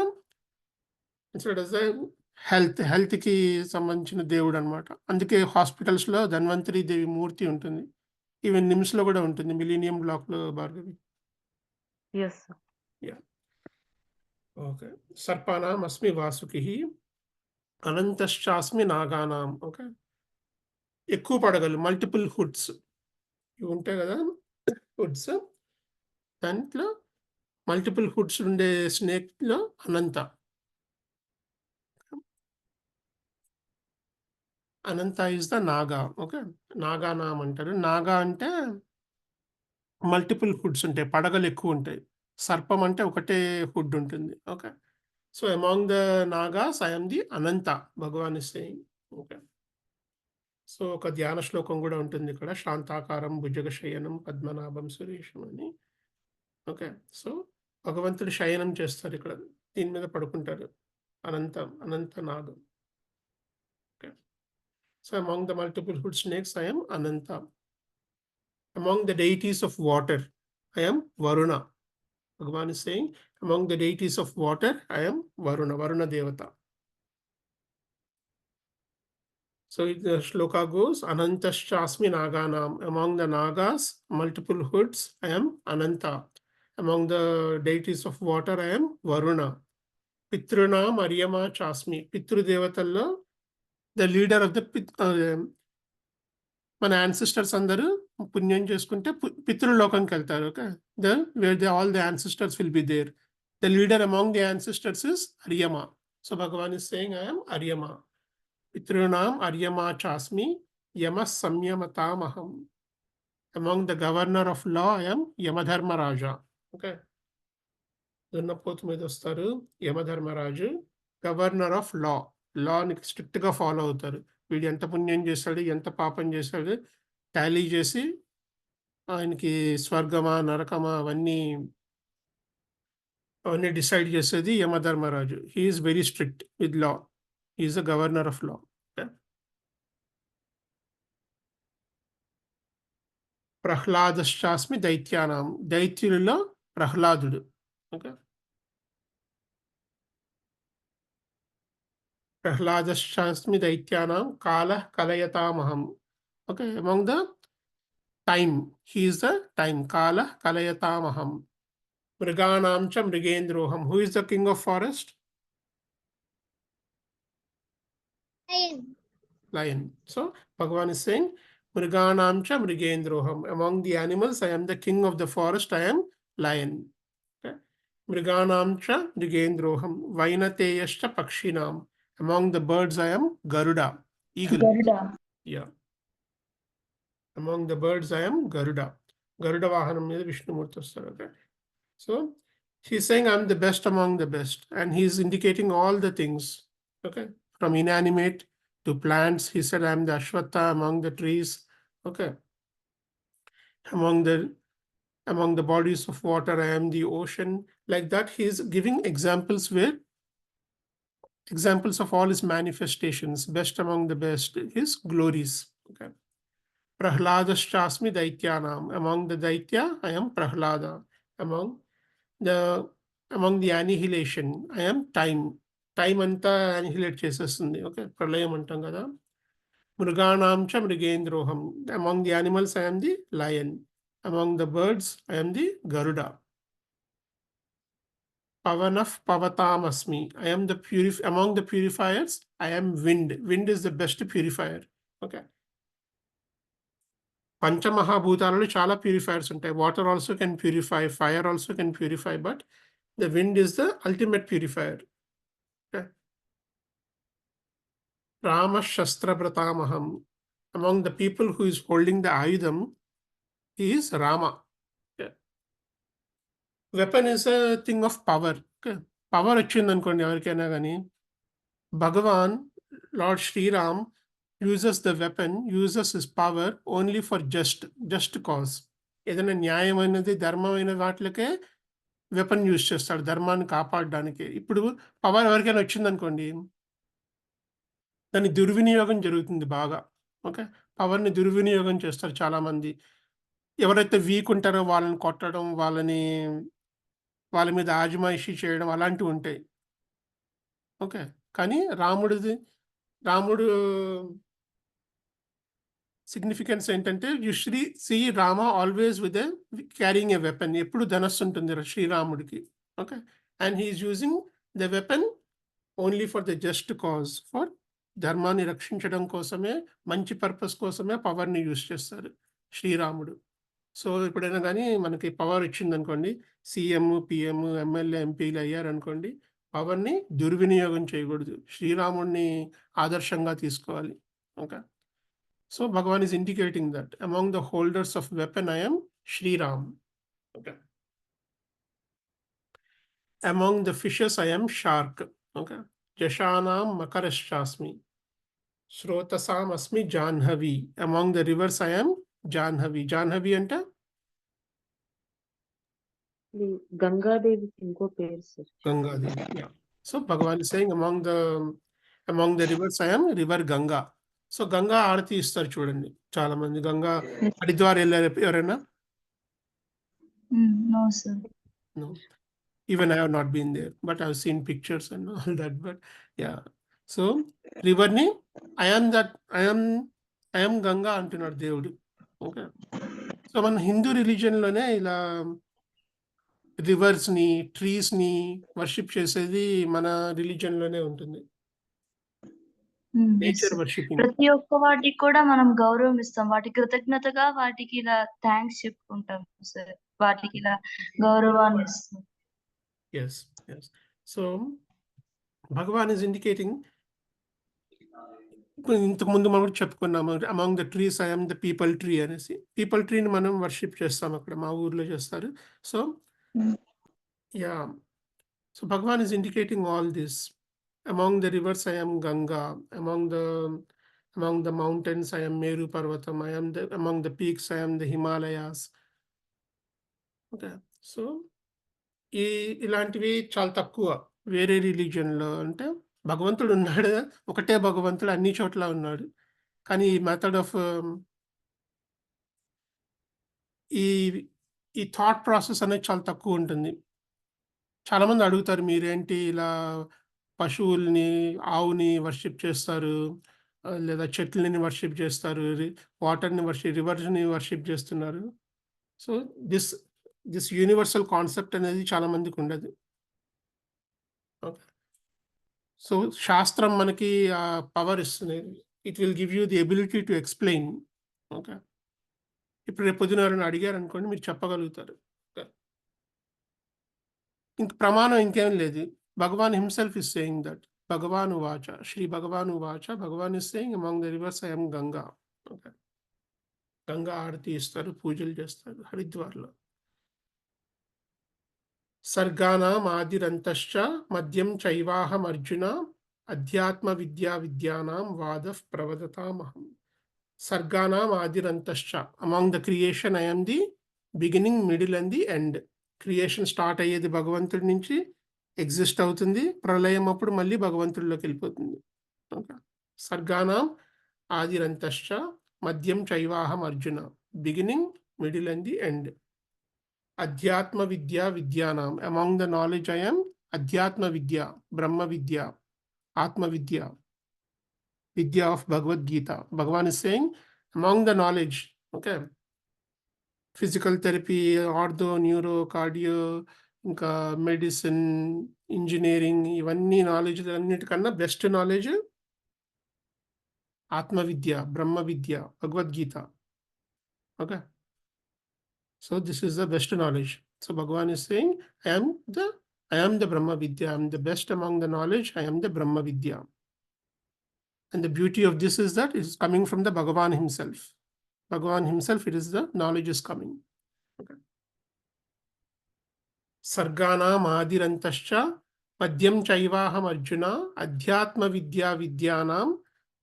హెల్త్కి సంబంధించిన దేవుడు అనమాట. అందుకే హాస్పిటల్స్లో ధన్వంతరి దేవి మూర్తి ఉంటుంది. ఈవెన్ నిమ్స్లో కూడా ఉంటుంది, మిలీనియం బ్లాక్లో భార్గవి. Yes, sir. ఓకే, సర్పానాం అస్మి వాసుకి, అనంతశ్చాస్మి నాగానాం. ఓకే, ఎక్కువ పడగలు, మల్టిపుల్ హుడ్స్ ఇవి ఉంటాయి కదా, హుడ్స్. దాంట్లో మల్టిపుల్ హుడ్స్ ఉండే స్నేక్లో Ananta. Ananta is the Naga. Okay. Naga నామ్ అంటారు. నాగా అంటే మల్టిపుల్ హుడ్స్ ఉంటాయి. పడగలు ఎక్కువ ఉంటాయి. సర్పం అంటే ఒకటే హుడ్ ఉంటుంది. Okay. So among the Nagas I am the Ananta Bhagavan is saying. Okay. So ఒక ధ్యాన శ్లోకం కూడా ఉంటుంది ఇక్కడ. శాంతాకారం భుజగ శయనం పద్మనాభం సురేషం అని. ఓకే. సో భగవంతుడు శయనం చేస్తారు ఇక్కడ. దీని మీద పడుకుంటారు. Ananta Nagam. Okay. So among the multiple hood snakes I am Ananta. Among the deities of water, I am Varuna. Bhagavan is saying, among the deities of water, I am Varuna, Varuna Devata. So the shloka goes, Anantaschasmi Naganam. Among the Nagas, multiple hoods, I am Ananta. Among the deities of water, I am Varuna. Pitrunam Aryama Chasmi. Pitru Devatalla, the leader of the మన ancestors అందరూ పుణ్యం చేసుకుంటే పితృలోకంకి వెళ్తారు. Okay. Where all the ancestors will be there. The leader among the ancestors is Aryama. So Bhagavan is saying I'm Aryama. పితృనాం అర్యమా చాస్మి యమ సంయమతామహం. Among the governor of law I'm Yamadharmaraja. Okay. దున్నపోతు మీద వస్తారు యమధర్మరాజు. Governor of law. లాని స్ట్రిక్ట్ గా ఫాలో అవుతారు. వీడు ఎంత పుణ్యం చేశాడు, ఎంత పాపం చేశాడు టాలీ చేసి ఆయనకి స్వర్గమా నరకమా అవన్నీ డిసైడ్ చేసేది యమధర్మరాజు. He is very strict with law. He is the governor of law. ప్రహ్లాదశ్చాస్మి దైత్యానాం. దైత్యులలో ప్రహ్లాదుడు. Okay. Prahladaschasmi Daityanam Kala Kalayatamaham. Okay, among the time, he is the time. Kala Kalayatamaham. Mriganam cha Mrigendroham. Who is the king of forest? Lion. Lion. So Bhagavan is saying, Mriganam cha Mrigendroham. Among the animals, I am the king of the forest. I am lion. Okay. Mriganam cha Mrigendroham. Vainateyascha Pakshinam. Among the birds, I am Garuda, eagle. Garuda. Yeah. Among the birds, I am Garuda. Garuda Vahanam is Vishnumurti. Okay. So he's saying I'm the best among the best, and he's indicating all the things. Okay. From inanimate to plants, he said I'm the Ashwatha among the trees. Okay. Among the bodies of water, I am the ocean. Like that, he's giving examples of all his manifestations. Best among the best, his glories. Okay. Prahladaschasmi Daityanam. Among the Daitya, I am Prahlada. Among the annihilation, I am time. Time anta annihilate chestundi. Okay. Pralayam antam kada. Mriganam cha Mrigendroham. Among the animals, I am the lion. Among the birds, I am the Garuda. Pavanaf Pavatamasmi. I am the among the purifiers, I am wind. Wind is the best purifier. Okay. Panchamahabhutalalo chala purifiers untai. Water also can purify, fire also can purify, but the wind is the ultimate purifier. Okay. Rama Shastra Pratamaham. Among the people who is holding the Ayudham, he is Rama. Weapon is a thing of power. Okay. Power వచ్చింది అనుకోండి ఎవరికైనా కానీ Bhagwan lord Shriram uses the weapon, uses his power only for just cause. ఏదైనా న్యాయమైనది ధర్మమైన వాటికే weapon use చేస్తాడు ధర్మాన్ని కాపాడడానికి. ఇప్పుడు పవర్ ఎవరికైనా వచ్చింది అనుకోండి దాని దుర్వినియోగం జరుగుతుంది బాగా. ఓకే. పవర్ని దుర్వినియోగం చేస్తారు చాలా మంది. ఎవరైతే వీక్ ఉంటారో వాళ్ళని కొట్టడం, వాళ్ళ మీద ఆజమాయిషీ చేయడం అలాంటివి ఉంటాయి. ఓకే. కానీ రాముడు సిగ్నిఫికెన్స్ ఏంటంటే you see Rama always with carrying a weapon. ఎప్పుడు ధనస్సు ఉంటుంది శ్రీరాముడికి. Okay. And he is using the weapon only for the just cause, for ధర్మాన్ని రక్షించడం కోసమే, మంచి పర్పస్ కోసమే పవర్ని యూజ్ చేస్తారు శ్రీరాముడు. సో ఎప్పుడైనా కానీ మనకి పవర్ ఇచ్చిందనుకోండి, సీఎం, పిఎం, ఎమ్మెల్యే, ఎంపీలు అయ్యారనుకోండి, పవర్ని దుర్వినియోగం చేయకూడదు. శ్రీరాముడిని ఆదర్శంగా తీసుకోవాలి. Okay. So Bhagavan is indicating that among the holders of weapon, I am Sri Ram. Okay. Among the fishes, I am shark. Okay. Jashanam Makaraschasmi. Shrotasam Asmi Janhavi. Among the rivers, I am Janhavi. Janhavi anta? Ganga Devi inko పేరు sir. Ganga Devi. Yeah. So Bhagavan is saying among the rivers, I am river Ganga. So Ganga ఆరతి ఇస్తారు చూడండి చాలా మంది గంగా హరిద్వార్ వెళ్ళారు ఎవరైనా? No, sir. No. Even I have not been there, but I've seen pictures and all that. But yeah. So river ni I am Ganga అంటున్నాడు దేవుడు. Okay. So మన Hindu religion లోనే ఇలా రివర్స్ ని ట్రీస్ ని వర్షిప్ చేసేది మన రిలీజన్ లోనే ఉంటుంది. Yes, nature sir. వర్షిపింగ్. ప్రతి ఒక్క వాటికి కూడా మనం గౌరవం ఇస్తాం. వాటి కృతజ్ఞతగా వాటికి ఇలా థ్యాంక్స్ చెప్పుకుంటాం సార్. వాటికి ఇలా గౌరవాన్ని ఇస్తాం. Yes, yes. So Bhagavan is indicating ఇంతకు ముందు మనం కూడా చెప్పుకున్నాము among the trees I am the peepal tree అనేసి. పీపల్ ట్రీని మనం వర్షిప్ చేస్తాం అక్కడ మా ఊర్లో చేస్తారు. So ya, so Bhagavan is indicating all this. Among the rivers I am Ganga, among the mountains I am Meru Parvatam, among the peaks I am the Himalayas. Okay, so ఇలాంటివి చాలా తక్కువ వేరే రిలీజియన్లో. అంటే భగవంతుడు ఉన్నాడు, ఒకటే భగవంతుడు అన్ని చోట్ల ఉన్నాడు. కానీ ఈ మెథడ్ ఆఫ్ ఈ థాట్ ప్రాసెస్ అనేది చాలా తక్కువ ఉంటుంది. చాలా మంది అడుగుతారు, మీరేంటి ఇలా పశువుల్ని ఆవుని వర్షిప్ చేస్తారు, లేదా చెట్లని వర్షిప్ చేస్తారు, వాటర్ని రివర్స్ని వర్షిప్ చేస్తున్నారు. సో దిస్ యూనివర్సల్ కాన్సెప్ట్ అనేది చాలా మందికి ఉండదు. ఓకే, సో శాస్త్రం మనకి ఆ పవర్ ఇస్తుంది. It will give you the ability to explain. Okay, ఇప్పుడు రేపు పొద్దున ఎవరైనా అడిగారు అనుకోండి, మీరు చెప్పగలుగుతారు. ఇంక ప్రమాణం ఇంకేం లేదు. Bhagwan himself is saying that. Bhagwan ఉవాచ, శ్రీ భగవాన్ ఉవాచ, Bhagwan is saying among the rivers I am Ganga. Okay, Ganga ఆరతి ఇస్తారు, పూజలు చేస్తారు హరిద్వార్లో. సర్గానాం ఆదిరంతశ్చ మద్యం చైవాహం అర్జున అధ్యాత్మ విద్యానాం వాదః ప్రవదతామహం. సర్గానాం ఆదిరంతశ్చ, among the creation I am the beginning, middle and the end. Creation start అయ్యేది భగవంతుడి నుంచి, ఎగ్జిస్ట్ అవుతుంది, ప్రళయం అప్పుడు మళ్ళీ భగవంతుడిలోకి వెళ్ళిపోతుంది. ఓకే, సర్గానాం ఆదిరంతశ్చ మద్యం చైవాహం Arjuna, beginning, middle and the end. అధ్యాత్మ విద్యానాం, among the knowledge I am adhyatma vidya, Brahma vidya, atma vidya, vidya of Bhagavadgita. Bhagwan is saying among the knowledge. Okay, physical therapy, ortho, neuro, cardio, ఇంకా మెడిసిన్, ఇంజనీరింగ్, ఇవన్నీ నాలెడ్జ్ అన్నిటికన్నా బెస్ట్ నాలెడ్జ్ ఆత్మ విద్య, బ్రహ్మ విద్య, Bhagavadgita. Okay, so this is the best knowledge. So Bhagavan is saying, I am the Brahma Vidya. I am the best among the knowledge. I am the Brahma Vidya. And the beauty of this is that it is coming from the Bhagavan himself. Bhagavan himself, it is the knowledge is coming. Okay. Sarganam adirantascha Padyam chaivaham Arjuna Adhyatma Vidyanam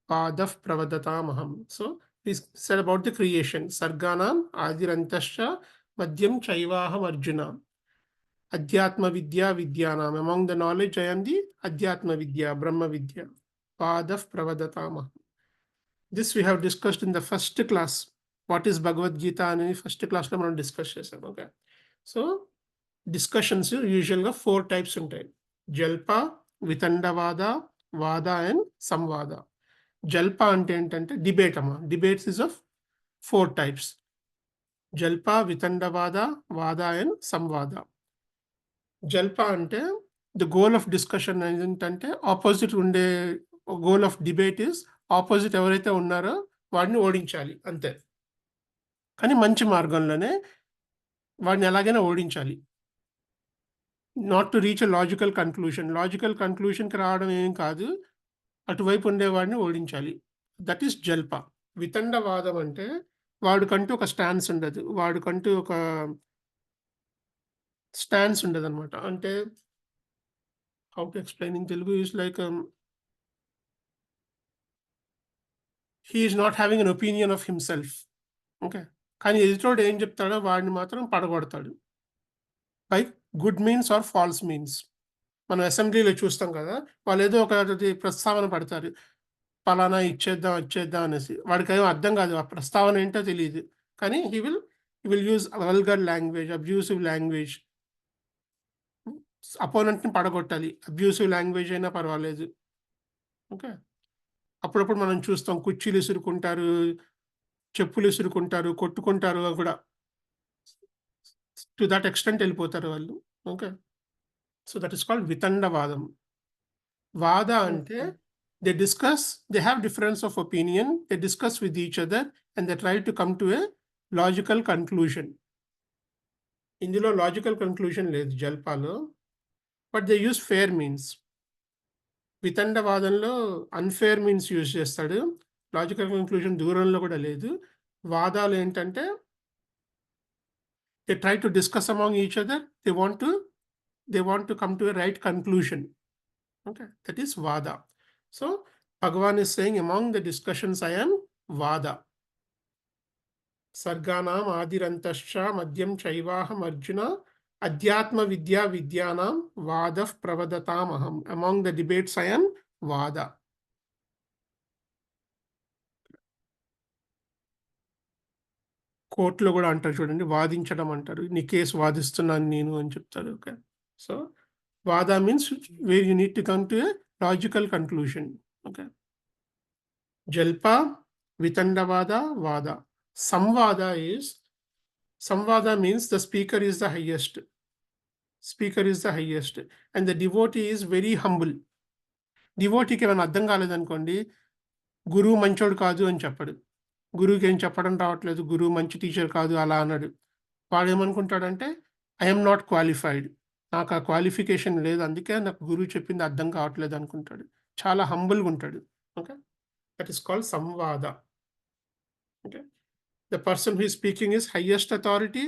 Padaf Pravadatamaham. So we said about the creation. Sarganam adirantascha Padyam chaivaham Arjuna Adhyatma Vidyanam. Among the knowledge I am the Adhyatma Vidya, Brahma Vidya. Padaf Pravadatamaham. This we have discussed in the first class. What is Bhagavad Gita? And in first class lo మనం discuss చేసాం. Okay, so discussions యూజువల్గా 4 types ఉంటాయి. జల్ప, vitandavada, vada and samvada. జల్ప అంటే ఏంటంటే debate అమ్మా. Debates is of 4 types. Jalpa, vitandavada, vada and samvada. జల్ప అంటే ద గోల్ ఆఫ్ డిస్కషన్ ఏంటంటే ఆపోజిట్ ఉండే goal of debate is opposite ఎవరైతే ఉన్నారో వాడిని ఓడించాలి అంతే. కానీ మంచి మార్గంలోనే వాడిని ఎలాగైనా ఓడించాలి. Not to reach a logical conclusion. Logical కన్క్లూషన్కి రావడం ఏం కాదు, అటువైపు ఉండేవాడిని ఓడించాలి. That is జల్ప. వితండవాదం అంటే వాడికంటూ ఒక స్టాన్స్ ఉండదు. వాడికంటూ ఒక స్టాన్స్ ఉండదనమాట. అంటే how to explain in Telugu is like he is not having an opinion of himself. Okay. కానీ ఎదుటోడు ఏం చెప్తాడో వాడిని మాత్రం పడగొడతాడు. By good means or false means. మనం అసెంబ్లీలో చూస్తాం కదా! వాళ్ళేదో ఒకటి ప్రస్తావన పడతారు. పలానా ఇచ్చేద్దాం, ఇచ్చేద్దాం అనేసి. వాడికేమో అర్థం కాదు. ఆ ప్రస్తావన ఏంటో తెలీదు. కానీ he will use vulgar language, abusive language. అపోనెంట్‌ని పడగొట్టాలి. అబ్యూసివ్ లాంగ్వేజ్ అయినా పర్వాలేదు. ఓకే. అప్పుడప్పుడు మనం చూస్తాం కుర్చీలు ఇసురుకుంటారు, చెప్పులు ఇసురుకుంటారు, కొట్టుకుంటారు కూడా. టు దట్ ఎక్స్‌టెంట్ వెళ్ళిపోతారు వాళ్ళు. Okay. So that is called vitandavadam. Vada అంటే they discuss, they have difference of opinion, they discuss with each other and they try to come to a logical conclusion. ఇందులో లాజికల్ కన్క్లూషన్ లేదు జల్పాలో, but they use fair means. వితండవాదంలో unfair means use చేస్తాడు. Logical conclusion దూరంలో కూడా లేదు. వాదాలు ఏంటంటే they try to discuss among each other, they want to come to a right conclusion. Okay, that is Vada. So, Bhagavan is saying among the discussions I am Vada. Sarganam Adirantascha Madhyam Chaivaham Arjuna Adhyatma Vidya Vidyanam Vadav Pravadatamaham. Among the debates I am Vada. కోర్టులో కూడా అంటారు చూడండి, వాదించడం అంటారు. నీ case వాదిస్తున్నాను నేను అని చెప్తారు. Okay. So vada means where you need to come to a logical conclusion. Okay. Jalpa, vitandavada, vada. Samvada means the speaker is the highest. Speaker is the highest and the devotee is very humble. డివోటీకి ఏమైనా అర్థం కాలేదనుకోండి, గురువు మంచోడు కాదు అని చెప్పడు. గురువుకి ఏం చెప్పడం రావట్లేదు, గురువు మంచి టీచర్ కాదు అలా అన్నాడు. వాడు ఏమనుకుంటాడంటే ఐఎమ్ నాట్ క్వాలిఫైడ్, నాకు ఆ క్వాలిఫికేషన్ లేదు, అందుకే నాకు గురువు చెప్పింది అర్థం కావట్లేదు అనుకుంటాడు. చాలా హంబుల్గా ఉంటాడు. Okay. That is called samvada. Okay. The person who is speaking is highest authority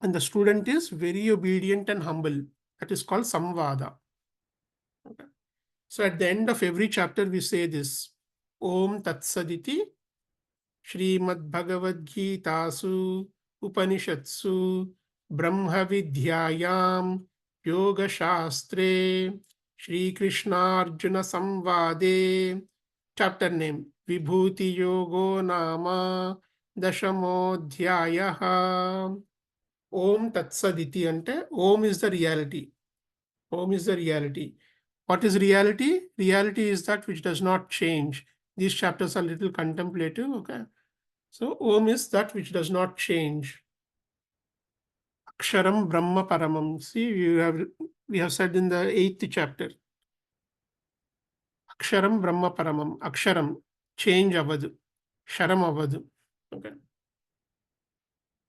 and the student is very obedient and humble. That is called samvada. Okay. So at the end of every chapter we say this, Om Tat Saditi Srimad Bhagavad Gitasu Upanishatsu Brahma Vidyayam Yoga Shastre Shri Krishna Arjuna Samvade. Chapter name Vibhuti Yogo Nama Dashamodhyayaha. Om Tat Saditi ante Om is the reality. Om is the reality. What is reality? Reality is that which does not change. These chapters are little contemplative. Okay. So Om is that which does not change. Aksharam Brahma Paramam. See, we have said in the 8th chapter. Aksharam Brahma Paramam. Aksharam change avadu. Sharam avadu. Okay.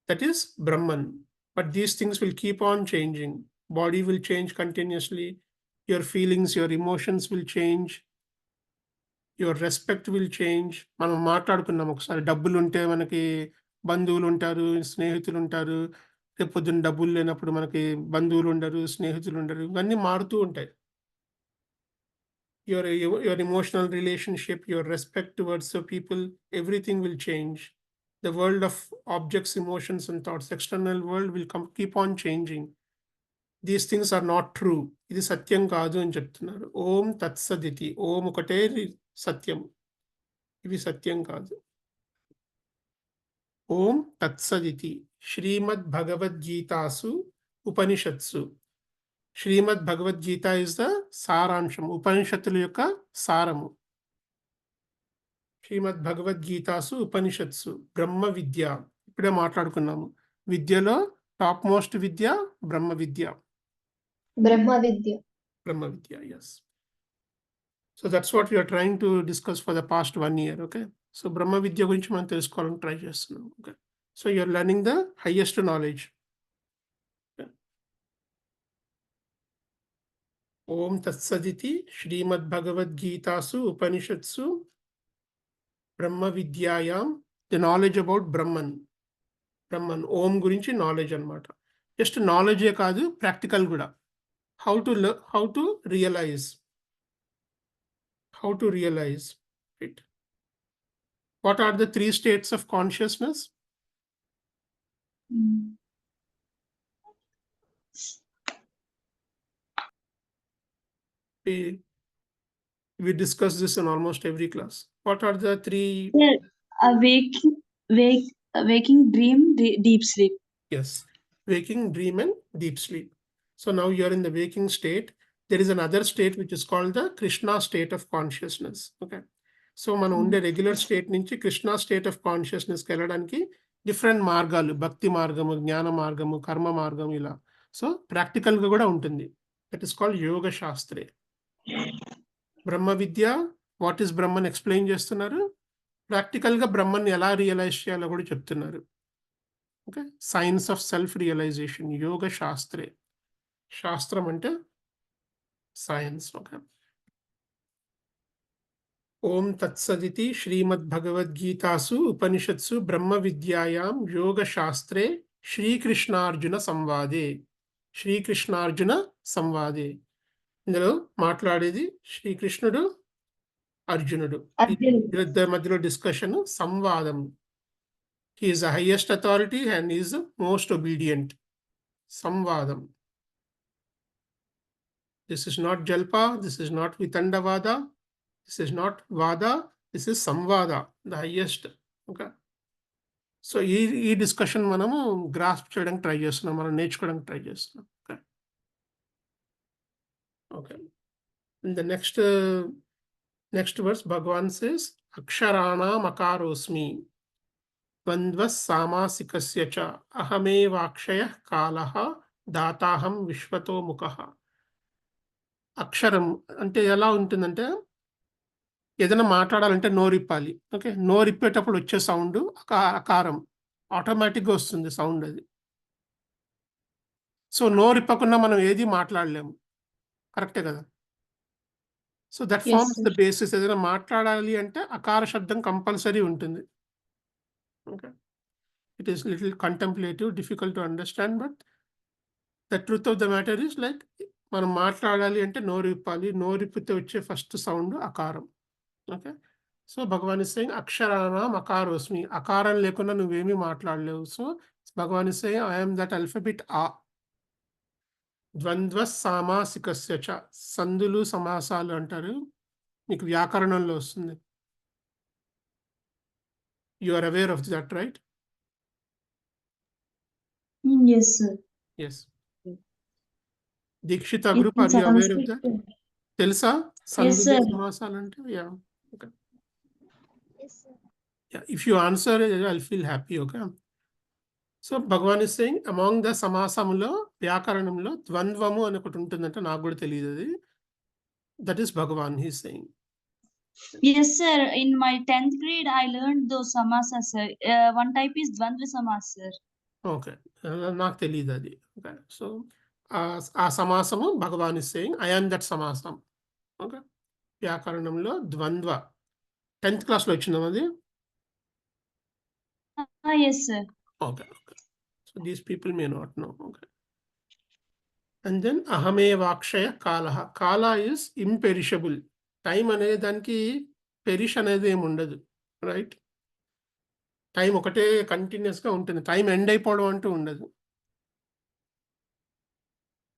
That is Brahman. But these things will keep on changing. Body will change continuously. Your feelings, your emotions will change. Your respect will change. మనం మాట్లాడుకున్నాం ఒకసారి, డబ్బులు ఉంటే మనకి బంధువులు ఉంటారు, స్నేహితులు ఉంటారు. రేపు పొద్దున్న డబ్బులు లేనప్పుడు మనకి బంధువులు ఉండరు, స్నేహితులు ఉండరు. ఇవన్నీ మారుతూ ఉంటాయి. Your emotional relationship, your respect towards the people, everything will change. The world of objects, emotions and thoughts, external world will keep on changing. These things are not true. ఇది సత్యం కాదు అని చెప్తున్నారు. ఓం తత్సదితి. ఓం ఒకటే సత్యం, ఇవి సత్యం కాదు. ఓం తత్సదితి. శ్రీమద్ భగవద్గీతాసు ఉపనిషత్సు. శ్రీమద్ భగవద్గీత ఇస్ ద సారాంశం, ఉపనిషత్తుల యొక్క సారము. శ్రీమద్ భగవద్గీతాసు ఉపనిషత్సు. బ్రహ్మ విద్య, ఇప్పుడే మాట్లాడుకున్నాము. విద్యలో top most Vidya Brahma Vidya. Brahma Vidya. Brahma Vidya, yes. So that's what we are trying to discuss for the past 1 year. Okay. So Brahma Vidya gurinchi మనం తెలుసుకోవాలని ట్రై చేస్తున్నాం. Okay. So you are learning the highest knowledge. Okay. ఓం తత్సదితి శ్రీమద్భగవద్గీతాసు ఉపనిషత్సు బ్రహ్మ విద్యాయాం the knowledge about Brahman. Om గురించి నాలెడ్జ్ అన్నమాట. జస్ట్ నాలెడ్జే కాదు, ప్రాక్టికల్ కూడా. How to realise it. What are the 3 states of consciousness? We discuss this in almost every class. What are the 3? Sir, waking, dream, deep sleep. Yes, waking, dream, and deep sleep. So now you are in the waking state. There is another state which is called the Krishna state of consciousness. Okay. So మనం ఉండే regular state నుంచి Krishna state of కాన్షియస్నెస్కి వెళ్ళడానికి different మార్గాలు, భక్తి మార్గము, జ్ఞాన మార్గము, కర్మ మార్గం, ఇలా. సో ప్రాక్టికల్గా కూడా ఉంటుంది. దట్ ఈస్ కాల్డ్ యోగ శాస్త్రే. Brahma vidya, what is Brahman explain చేస్తున్నారు. ప్రాక్టికల్గా బ్రహ్మన్ ఎలా రియలైజ్ చేయాలో కూడా చెప్తున్నారు. Okay, science of self realisation, yoga శాస్త్రే. శాస్త్రం అంటే సైన్స్. ఓకే. ఓం తత్సదితి శ్రీమద్భగవద్గీతాసు ఉపనిషత్సు బ్రహ్మ విద్యాయాం యోగ శాస్త్రే శ్రీకృష్ణార్జున సంవాదే. ఇందులో మాట్లాడేది శ్రీకృష్ణుడు, అర్జునుడు. వీళ్ళిద్దరి మధ్యలో డిస్కషన్, సంవాదం. He is the highest authority and he is the most obedient. Samvadam. This is not Jalpa, this is not Vitandavada, this is not Vada, this is Samvada, the highest. Okay. So ఈ discussion మనము grasp చేయడానికి try చేస్తున్నాం, మనం నేర్చుకోవడానికి try చేస్తున్నాం. Okay. Okay. In the next verse, Bhagavan says, Aksharanam akarosmi. ద్వంద్వ సామాసికస్య చ అహమేవాక్షయః కాలః దాతాహం విశ్వతో ముఖః. అక్షరం అంటే ఎలా ఉంటుందంటే, ఏదైనా మాట్లాడాలంటే నోరిప్పాలి. ఓకే, నోరిప్పేటప్పుడు వచ్చే సౌండ్ అకారం, ఆటోమేటిక్గా వస్తుంది సౌండ్ అది. సో నోరిప్పకుండా మనం ఏది మాట్లాడలేము. కరెక్టే కదా. So that forms the basis. ఏదైనా మాట్లాడాలి అంటే అకార శబ్దం కంపల్సరీ ఉంటుంది. Okay. It is little contemplative, difficult to understand, but the truth of the matter is like, మనం మాట్లాడాలి అంటే నోరిప్పాలి, నోరిప్పితే వచ్చే ఫస్ట్ సౌండ్ అకారం. Okay. So Bhagavan is saying అక్షరానాం అకారోస్మి. అకారం లేకుండా నువ్వేమీ మాట్లాడలేవు. So Bhagavan is saying I am that alphabet a. ద్వంద్వ సామాసికస్య చ, సందులు సమాసాలు అంటారు, మీకు వ్యాకరణంలో వస్తుంది. You are aware of that, right? Yes, sir. Yes. Dikshita group, are you aware of that? Telsa? Yes, sir. Samasalante? Yeah. Okay. Yes, sir. Yeah. If you answer, I'll feel happy. Okay. So Bhagavan is saying, among the samasamulo, vyakaranamlo, dvandvamu అని ఒకటి ఉంటుందంటే నాకు కూడా తెలియదు అది. That is Bhagavan, he is saying. Yes, sir. In my 10th grade, I learned those samasas, sir. One type is Dvandva Samas, sir. Okay, నాకు తెలియదు అది. ఓకే. సో ఆ సమాసము Bhagavan is saying I am that సమాసం. Okay. వ్యాకరణంలో ద్వంద్వ 10th క్లాస్లో వచ్చిందాం అది. Yes, sir. Okay. Okay. So these people may not know. Okay. And then అహమేవాక్షయ కాలః. కాల ఇస్ ఇంపెరిషబుల్. టైం అనేది దానికి పెరిష్ అనేది ఏమి ఉండదు, రైట్. టైం ఒకటే కంటిన్యూస్గా ఉంటుంది. టైం ఎండ్ అయిపోవడం అంటూ ఉండదు.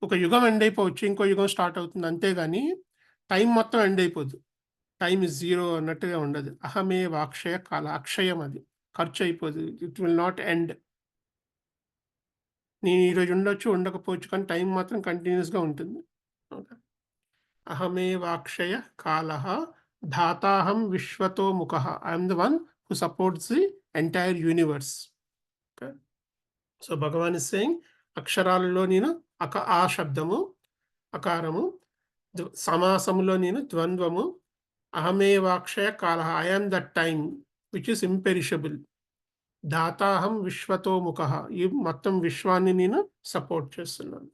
ఒక యుగం ఎండ్ అయిపోవచ్చు, ఇంకో యుగం స్టార్ట్ అవుతుంది, అంతేగాని టైం మొత్తం ఎండ్ అయిపోదు. టైం ఇస్ జీరో అన్నట్టుగా ఉండదు. అహమేవాక్షయ కాల, అక్షయం, అది ఖర్చు అయిపోదు. It will not end. నేను ఈరోజు ఉండొచ్చు, ఉండకపోవచ్చు, కానీ టైం మాత్రం కంటిన్యూస్గా ఉంటుంది. ఓకే. అహమేవాక్షయ కాలః ధాతాహం విశ్వతో ముఖః. I'm the one who supports the entire universe. Okay. So Bhagavan is saying అక్షరాలలో నేను ఆ శబ్దము అకారము, సమాసములో నేను ద్వంద్వము, అహమేవాక్షయ కాలః I am that time which is imperishable, ధాతాహం విశ్వతో ముఖః ఈ మొత్తం విశ్వాన్ని నేను సపోర్ట్ చేస్తున్నాను.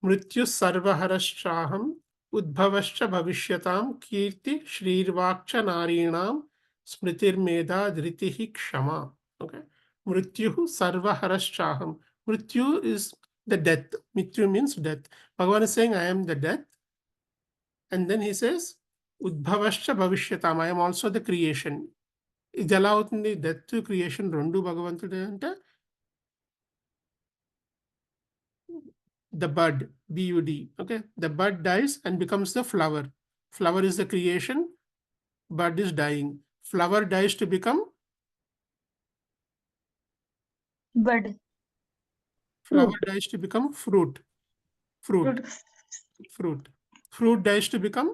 మృత్యు సర్వహరశ్చాహం ఉద్భవశ్చ భవిష్యతాం కీర్తి శ్రీర్వాక్చ నారీణాం స్మృతిర్మేధా ధృతి క్షమ. ఓకే, మృత్యు సర్వహరశ్చాహం. మృత్యు is the death. Mrityu means death. Bhagavan is saying, I am the death. And then he says, Udbhavascha bhavishyataam. I am also the creation. ఇది ఎలా అవుతుంది? డెత్ క్రియేషన్ రెండు భగవంతుడే అంటే the bud, bud. Okay, the bud dies and becomes the flower. Flower is the creation, bud is dying. Flower dies to become Bud. flower dies to become fruit. Fruit. Fruit dies to become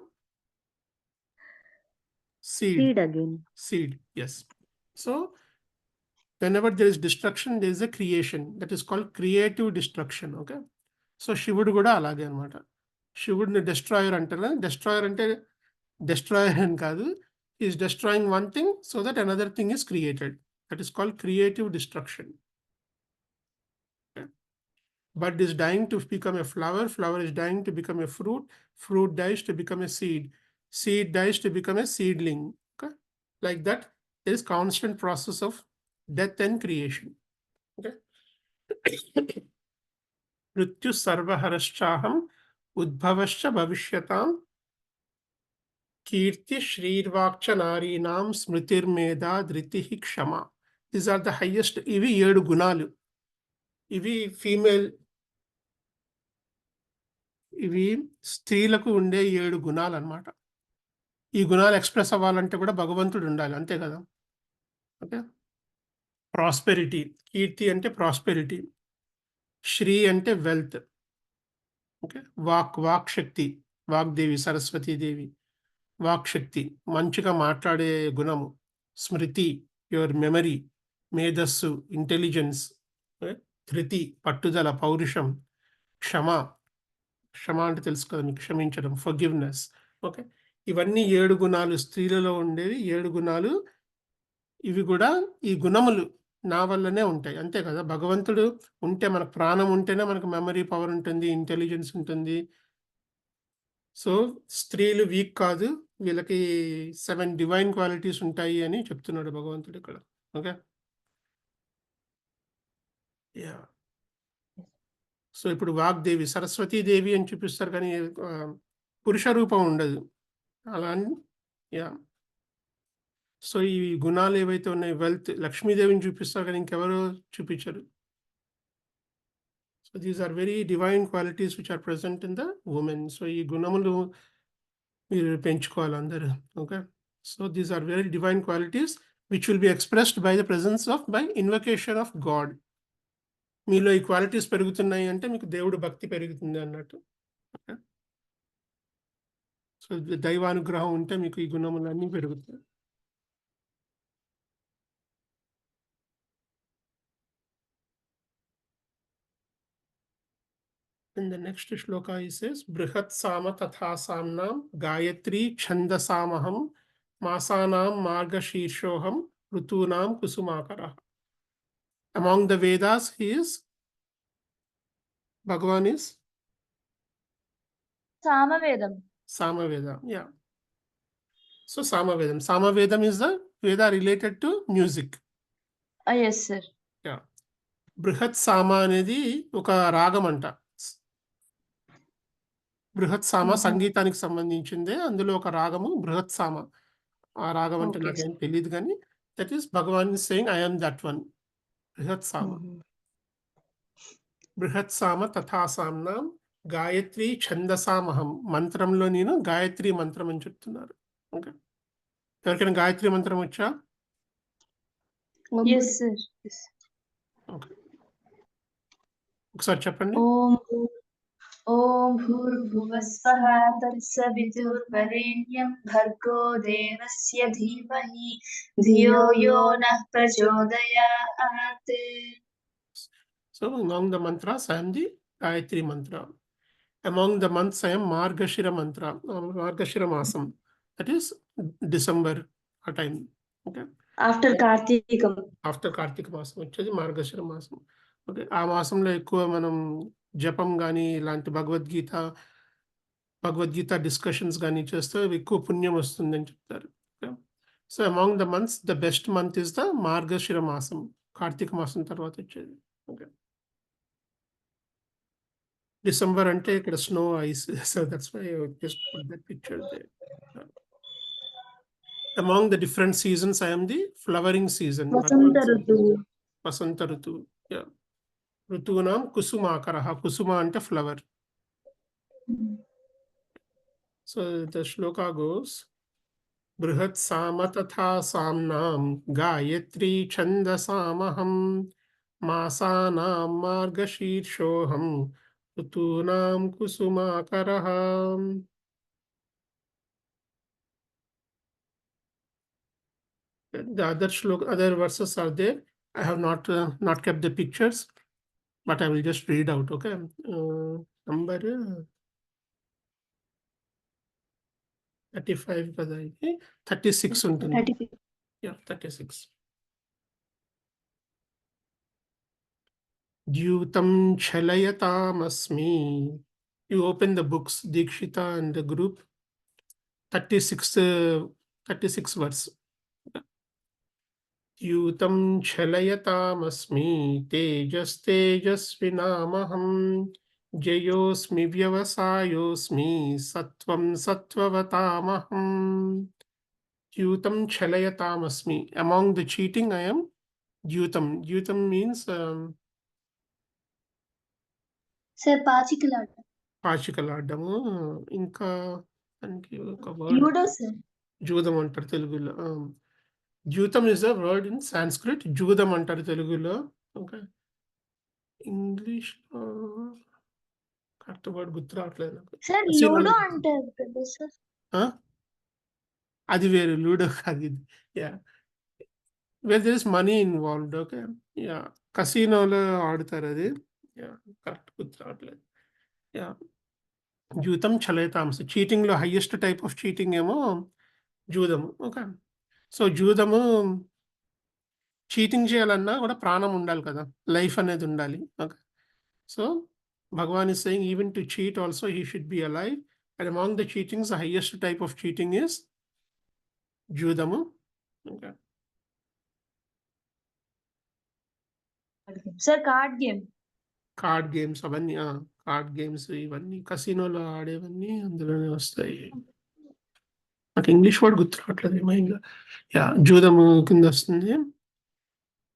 seed. Seed again. Seed, yes. So whenever there is destruction, there is a creation. That is called creative destruction. Okay, so శివుడు కూడా అలాగే అనమాట. శివుడిని destroyer అంటారు కదా. Destroyer అంటే destroyer అని కాదు, is destroying one thing so that another thing is created. That is called creative destruction. Bud is dying to become a flower, flower is dying to become a fruit, fruit dies to become a seed, seed dies to become a seedling. Okay, like that there is constant process of death and creation. Okay. Mrityu sarvaharashchaham udbhavascha bhavishyatam kirti shrirvakcha narinam smritirmedha dhritihi kshama. These are the highest. Ivi 7 gunalu. ఇవి female, ఇవి స్త్రీలకు ఉండే 7 గుణాలు అన్నమాట. ఈ గుణాలు express అవ్వాలంటే కూడా భగవంతుడు ఉండాలి, అంతే కదా. ఓకే, ప్రాస్పెరిటీ, కీర్తి అంటే ప్రాస్పెరిటీ, శ్రీ అంటే వెల్త్. ఓకే, వాక్ శక్తి, వాగ్దేవి సరస్వతీదేవి వాక్ శక్తి, మంచిగా మాట్లాడే గుణము. స్మృతి, యువర్ మెమరీ, మేధస్సు, ఇంటెలిజెన్స్. ధృతి, పట్టుదల, పౌరుషం. క్షమ, క్షమ అంటే తెలుసు కదా మీకు, క్షమించడం, ఫర్గివ్నెస్. ఓకే, ఇవన్నీ 7 గుణాలు స్త్రీలలో ఉండేవి. 7 గుణాలు ఇవి కూడా, ఈ గుణములు నా వల్లనే ఉంటాయి, అంతే కదా. భగవంతుడు ఉంటే, మనకు ప్రాణం ఉంటేనే మనకు మెమరీ పవర్ ఉంటుంది, ఇంటెలిజెన్స్ ఉంటుంది. సో స్త్రీలు వీక్ కాదు, వీళ్ళకి 7 డివైన్ క్వాలిటీస్ ఉంటాయి అని చెప్తున్నాడు భగవంతుడు ఇక్కడ. Okay, yeah. సో ఇప్పుడు వాగ్దేవి, సరస్వతీదేవి అని చూపిస్తారు కానీ పురుష రూపం ఉండదు అలా అని. యా, సో ఈ గుణాలు ఏవైతే ఉన్నాయి, వెల్త్, లక్ష్మీదేవిని చూపిస్తారు కానీ ఇంకెవరు చూపించరు. So these are very divine qualities which are present in the women. So ఈ గుణములు మీరు పెంచుకోవాలి అందరూ. Okay, so these are very divine qualities which will be expressed by the presence of, by invocation of God. మీలో ఈ qualities పెరుగుతున్నాయి అంటే మీకు దేవుడు భక్తి పెరుగుతుంది అన్నట్టు. సో దైవానుగ్రహం ఉంటే మీకు ఈ గుణములన్నీ పెరుగుతాయి. In the next shloka he says, Brihat Sama Tatha Samnam Gayatri Chandasamaham Masanam Marga Shirshoham Rutunam Kusumakara. Among the Vedas, he is, Bhagavan is Samavedam. Samaveda, yeah. So Samavedam. Samavedam is the Veda related to music. Yes, sir. Yeah. Brihat Sama అనేది ఒక రాగం అంట. బృహత్ సామ సంగీతానికి సంబంధించిందే, అందులో ఒక రాగము బృహత్ సామ. ఆ రాగం అంటే నాకేం తెలియదు కానీ that is Bhagavan is saying I am that one. బృహత్ సామ. బృహత్ సామ తథా సామ్నాం గాయత్రి ఛందసామహం. మంత్రంలో నేను గాయత్రి మంత్రం అని చెప్తున్నారు. ఓకే, ఎవరికైనా గాయత్రి మంత్రం వచ్చా? Yes, sir. ఓకే, ఒకసారి చెప్పండి. ఓం భూర్భువస్వః తత్సవితుర్వరేణ్యం భర్గో దేవస్య ధీమహి ధియో యో నః ప్రచోదయాత్. So among the mantras, I am the Gayatri mantra. Among the months, I am Margashira mantra, Margashira Masam. That is December time. Okay. After Kartikam. After Kartika Masam, which is Margashira Masam. Okay. ఆ మాసంలో ఎక్కువ మనం జపం కానీ ఇలాంటి Bhagavad Gita discussions కానీ చేస్తే ఎక్కువ పుణ్యం వస్తుందని చెప్తారు. So among the months the best month is the Margashira మాసం, కార్తీక మాసం తర్వాత వచ్చేది. ఓకే, డిసెంబర్ అంటే ఇక్కడ snow ice, so that's why I just put that picture there. Among the different seasons I am the flowering season. Vasanta ఋతువు. వసంత ఋతువు. ఋతువునాం కుసుమాకరః. కుసుమ అంటే flower. So the shloka goes, బృహత్ సామ తథా సామ్నాం Gayatri ఛందసామహం మాసానాం మార్గశీర్షోహం ఋతూనాం కుసుమాకరః. The other verses are there. I have not kept the pictures, but I will just read out. Okay, number 35 kada idi, 36 ఉంటుంది. 36. Yeah, 36. Dhyutam chalayatamasmi. You open the books, Dikshita and the group. 36 verse. Dhyutam chalayatamasmi tejasvinamaham jayosmi vyavasayosmi sattvam sattvatamaham. Dhyutam chalayatamasmi. Among the cheating I am Dhyutam. Dhyutam means sir పాచికలాట. పాచికలాడము. ఇంకా దానికి ఒక word ludo sir. జూదం అంటారు తెలుగులో. ద్యూతం is the word in Sanskrit, జూదం అంటారు తెలుగులో. ఓకే, ఇంగ్లీష్ కరెక్ట్ వర్డ్ గుర్తు రావట్లేదు నాకు. సార్ లూడో అంటారు కదా సార్. అది వేరు, లూడో కాదు ఇది. Yeah, where there is money involved. Okay, yeah, కసినోలో ఆడుతారు అది. యా, కరెక్ట్ గుర్తు రావట్లేదు. యా, జూతం చలయతాంస. చీటింగ్లో హైయెస్ట్ టైప్ ఆఫ్ చీటింగ్ ఏమో జూదము. ఓకే, సో జూదము చీటింగ్ చేయాలన్నా కూడా ప్రాణం ఉండాలి కదా, లైఫ్ అనేది ఉండాలి. Okay, so Bhagavan is saying even to cheat also he should be alive. And among the cheatings the highest type of cheating is జూదము. Okay, sir card game. Card games అవన్నీ, card games ఇవన్నీ కసినోలో ఆడేవన్నీ అందులోనే వస్తాయి. నాకు English word గుర్తు రావట్లేదు ఏమైందా. Yeah, జూదము కింద వస్తుంది.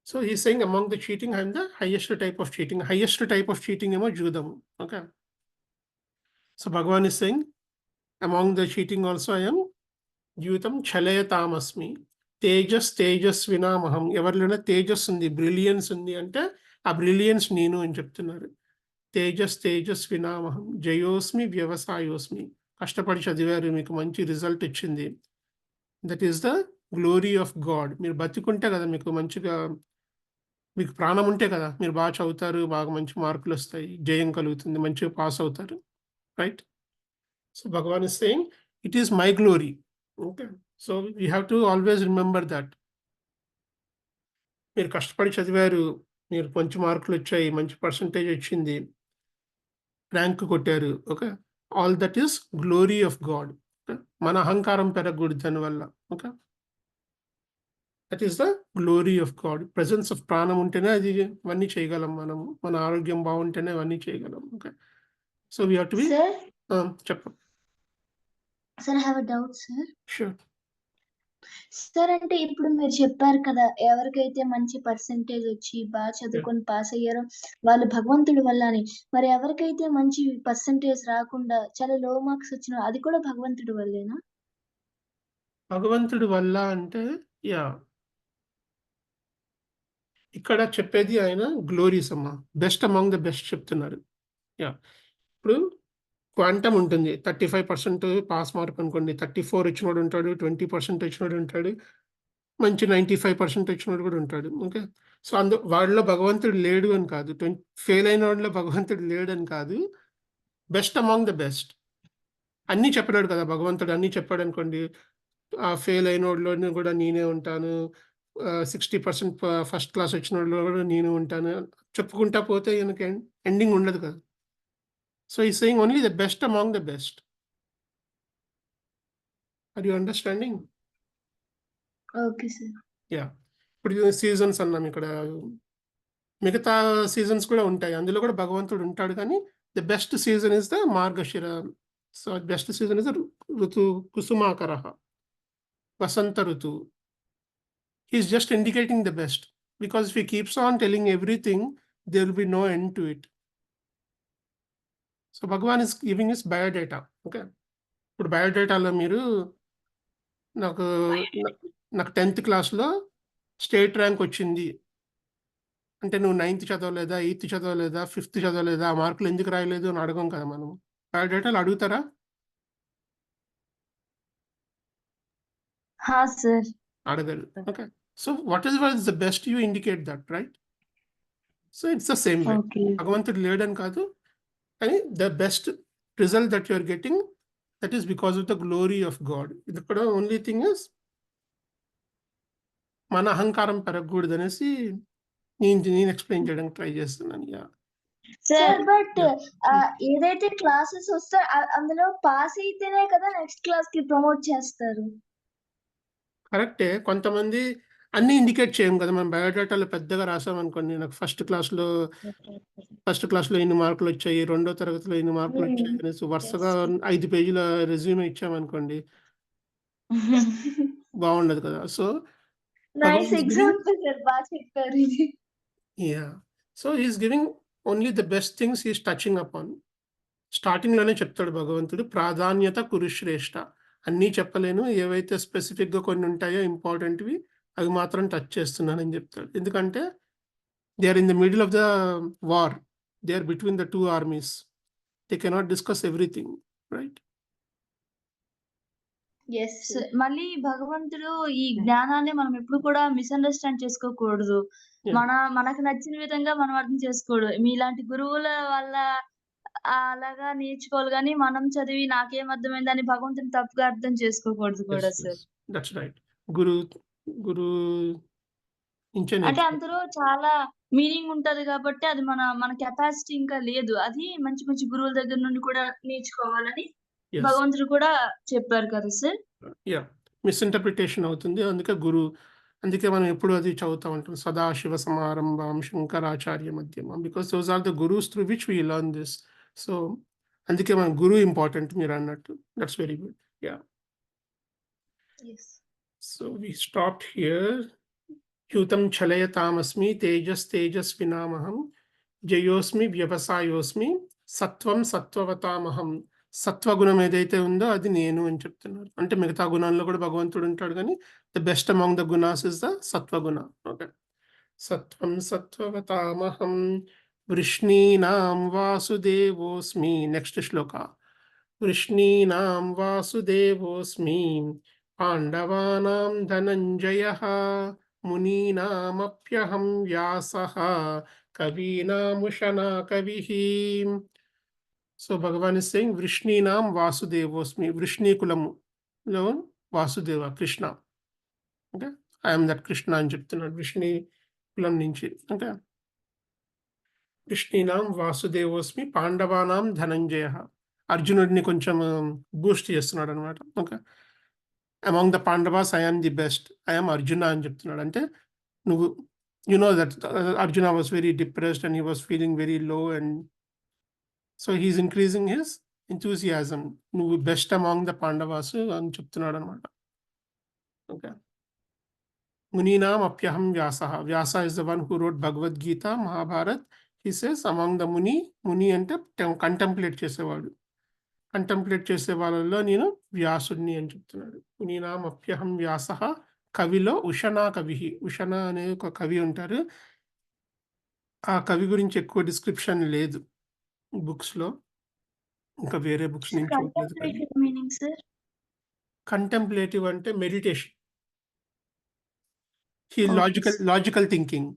So he saying among the cheating I'm the highest type of cheating. Highest type of cheating ఏమో జూదము. Okay, so Bhagavan is saying among the cheating also I'm ద్యూతం చలయతామస్మి. తేజస్వినామహం. ఎవరిలోనే తేజస్ ఉంది, బ్రిలియన్స్ ఉంది అంటే ఆ బ్రిలియన్స్ నేను అని చెప్తున్నారు. తేజస్వినామహం జయోస్మి వ్యవసాయోస్మి. కష్టపడి చదివారు, మీకు మంచి రిజల్ట్ ఇచ్చింది. That is the glory of God. మీరు బతికుంటే కదా మీకు మంచిగా, మీకు ప్రాణం ఉంటే కదా మీరు బాగా చదువుతారు, బాగా మంచి మార్కులు వస్తాయి, జయం కలుగుతుంది, మంచిగా పాస్ అవుతారు. Right? So Bhagavan is saying it is my glory. Okay, so you have to always remember that. మీరు కష్టపడి చదివారు, మీరు మంచి మార్కులు వచ్చాయి, మంచి పర్సంటేజ్ వచ్చింది, ర్యాంక్ కొట్టారు. Okay, all that is glory of God. మన అహంకారం పెరగకూడదు దానివల్ల. Okay, that is the glory of God. Presence of ప్రాణం ఉంటేనే అది ఇవన్నీ చేయగలం మనము. మన ఆరోగ్యం బాగుంటేనే అవన్నీ చేయగలం. Okay, so we have to be. Sir చెప్పండి. Sir I have a doubt sir. Sure. Sir అంటే ఇప్పుడు మీరు చెప్పారు కదా, ఎవరికైతే మంచి పర్సెంటేజ్ వచ్చి బాగా చదువుకొని పాస్ అయ్యారో వాళ్ళు భగవంతుడి వల్ల అని. మరి ఎవరికైతే మంచి పర్సెంటేజ్ రాకుండా చాలా లో మార్క్స్ వచ్చినా అది కూడా భగవంతుడి వల్లేనా? భగవంతుడి వల్ల అంటే యా, ఇక్కడ చెప్పేది ఆయన గ్లోరీస్ అమ్మా, బెస్ట్ అమాంగ్ ద బెస్ట్ చెప్తున్నారు. యా, ఇప్పుడు క్వాంటమ్ ఉంటుంది. 35% పాస్ మార్క్ అనుకోండి, 34 వచ్చినోడు ఉంటాడు, 20% వచ్చినోడు ఉంటాడు, మంచి 95% వచ్చినోడు కూడా ఉంటాడు. ఓకే, సో వాళ్ళలో భగవంతుడు లేడు అని కాదు, ఫెయిల్ అయిన వాళ్ళలో భగవంతుడు లేడు అని కాదు, బెస్ట్ అమాంగ్ ద బెస్ట్. అన్నీ చెప్పలేడు కదా భగవంతుడు, అన్నీ చెప్పాడు అనుకోండి, ఆ ఫెయిల్ అయిన వాళ్ళలో కూడా నేనే ఉంటాను, 60% ఫస్ట్ క్లాస్ వచ్చిన వాళ్ళు కూడా నేను ఉంటాను చెప్పుకుంటా పోతే ఈయనకి ఎండింగ్ ఉండదు కదా. So he's saying only the best among the best. Are you understanding? Okay sir. Yeah. ఇప్పుడు సీజన్స్ అన్నాం ఇక్కడ. మిగతా సీజన్స్ కూడా ఉంటాయి, అందులో కూడా భగవంతుడు ఉంటాడు, కానీ the best season is the Margashira. So best season is the ఋతు కుసుమాకర, వసంత ఋతువు. He's just indicating the best, because if he keeps on telling everything, there will be no end to it. So Bhagavan is giving his biodata. Okay. ఇప్పుడు బయోడేటాలో మీరు నాకు 10th క్లాస్లో state rank వచ్చింది అంటే నువ్వు 9th చదవలేదా, 8th చదవలేదా, 5th చదవలేదా, ఆ మార్కులు ఎందుకు రాయలేదు అని అడగం కదా మనం. బయోడేటాలు అడుగుతారా? హా సార్. అడగరు. Okay. So what is the best, you indicate that, right? So it's the same way. Okay. భగవంతుడు లేడని కాదు, కానీ the best result that you're getting, that is because of the glory of God. ఇది కూడా only thing is మన అహంకారం పెరగకూడదు అనేసి నేను ఎక్స్ప్లెయిన్ చేయడానికి ట్రై చేస్తున్నాను. యా సార్ బట్ ఏదైతే క్లాసెస్ వస్తాయో అందులో పాస్ అయితేనే కదా నెక్స్ట్ క్లాస్ కి ప్రమోట్ చేస్తారు. కరెక్టే. కొంతమంది అన్ని ఇండికేట్ చేయం కదా, మనం బయోడేటాలో పెద్దగా రాసామనుకోండి, నాకు ఫస్ట్ క్లాస్లో ఇన్ని మార్కులు వచ్చాయి, 2వ తరగతిలో ఇన్ని మార్కులు వచ్చాయి అనేసి వరుసగా 5 పేజీల రెజ్యూమే ఇచ్చామనుకోండి, బాగుండదు కదా. సో నైస్ ఎగ్జాంపుల్ సార్, బాగా చెప్పారు ఇది. yeah, so he's giving only the best things he's touching upon. Starting లోనే చెప్తాడు భగవంతుడు, ప్రాధాన్యత కురుశ్రేష్ఠ. అన్నీ చెప్పలేను, ఏవైతే స్పెసిఫిక్ గా కొన్ని ఉంటాయో ఇంపార్టెంట్వి అవి మాత్రం టచ్ చేస్తున్నానని చెప్తాడు. ఎందుకంటే they are in the middle of the war, they are between the 2 armies, they cannot discuss everything, right? మళ్ళీ భగవంతుడు ఈ జ్ఞానాన్ని మనం ఎప్పుడు కూడా మిస్అండర్స్టాండ్ చేసుకోకూడదు. మనకు నచ్చిన విధంగా మనం అర్థం చేసుకోడు. మీలాంటి గురువుల వల్ల అలాగా నేర్చుకోవాలి, కానీ మనం చదివి నాకేం అర్థమైందని భగవంతుని తప్పుగా అర్థం చేసుకోకూడదు కూడా సార్. That's right. గురు అంటే అందులో చాలా మీనింగ్ ఉంటది కాబట్టి అది మన కెపాసిటీ ఇంకా లేదు. అది మంచి మంచి గురువుల దగ్గర నుండి కూడా నేర్చుకోవాలని భగవంతుడు కూడా చెప్పారు కదా సార్. యా, మిస్ఇంటర్ప్రిటేషన్ అవుతుంది. అందుకే మనం ఎప్పుడు అది చదువుతూ ఉంటాం, సదాశివ సమారంభం శంకరాచార్య మధ్యమం, because those are the gurus through which we learn this. So అందుకే మన గురు ఇంపార్టెంట్ మీరు అన్నట్టు. That's very good. Yeah, so we stopped here. హ్యూతం చలయతామస్మి తేజస్వినామహం జయోస్మి వ్యవసాయోస్మి సత్వం సత్వవతామహం. సత్వగుణం ఏదైతే ఉందో అది నేను అని చెప్తున్నారు. అంటే మిగతా గుణాల్లో కూడా భగవంతుడు ఉంటాడు, కానీ the best among the gunas is the సత్వగుణ. ఓకే. సత్వం సత్వవతామహం వృష్ణీనాం వాసుదేవోస్మి. నెక్స్ట్ శ్లోక. వృష్ణీనాం వాసుదేవోస్మి పాండవానాం ధనంజయః మునీనామప్యహం వ్యాసః కవీనాముషనా కవిః. సో భగవాన్ ఇస్ సేయింగ్ వృష్ణీనాం వాసుదేవోస్మి. వృష్ణీ కులములో Vasudeva Krishna. Okay, I'm that Krishna అని చెప్తున్నాడు వృష్ణీ కులం నుంచి. ఓకే, వృష్ణీనాం వాసుదేవోస్మి పాండవానాం ధనంజయ. అర్జునుడిని కొంచెం బూస్ట్ చేస్తున్నాడు అనమాట. Okay, among the Pandavas I'm the best, I'm Arjuna అని చెప్తున్నాడు. అంటే నువ్వు that Arjuna was very depressed and he was feeling very low, and so he's increasing his enthusiasm. నువ్వు బెస్ట్ అమాంగ్ ద పాండవాస్ అని చెప్తున్నాడు అనమాట. ఓకే, మునీనాం అప్యహం వ్యాస. Vyasa is the one who wrote Bhagavad Gita, Mahabharat. He says among the muni అంటే కంటెంప్లేట్ చేసేవాడు. కంటెంప్లేట్ చేసే వాళ్ళలో నేను వ్యాసుడిని అని చెప్తున్నాడు. మునీనాం అప్యహం వ్యాస. కవిలో ఉషనా కవి. ఉషన అనే ఒక కవి ఉంటారు. ఆ కవి గురించి ఎక్కువ డిస్క్రిప్షన్ లేదు బుక్స్ లో, ఇంకా వేరే బుక్స్ నుంచి చూడలేదు. కంటెంప్లేటివ్ అంటే మెడిటేషన్, లాజికల్ థింకింగ్.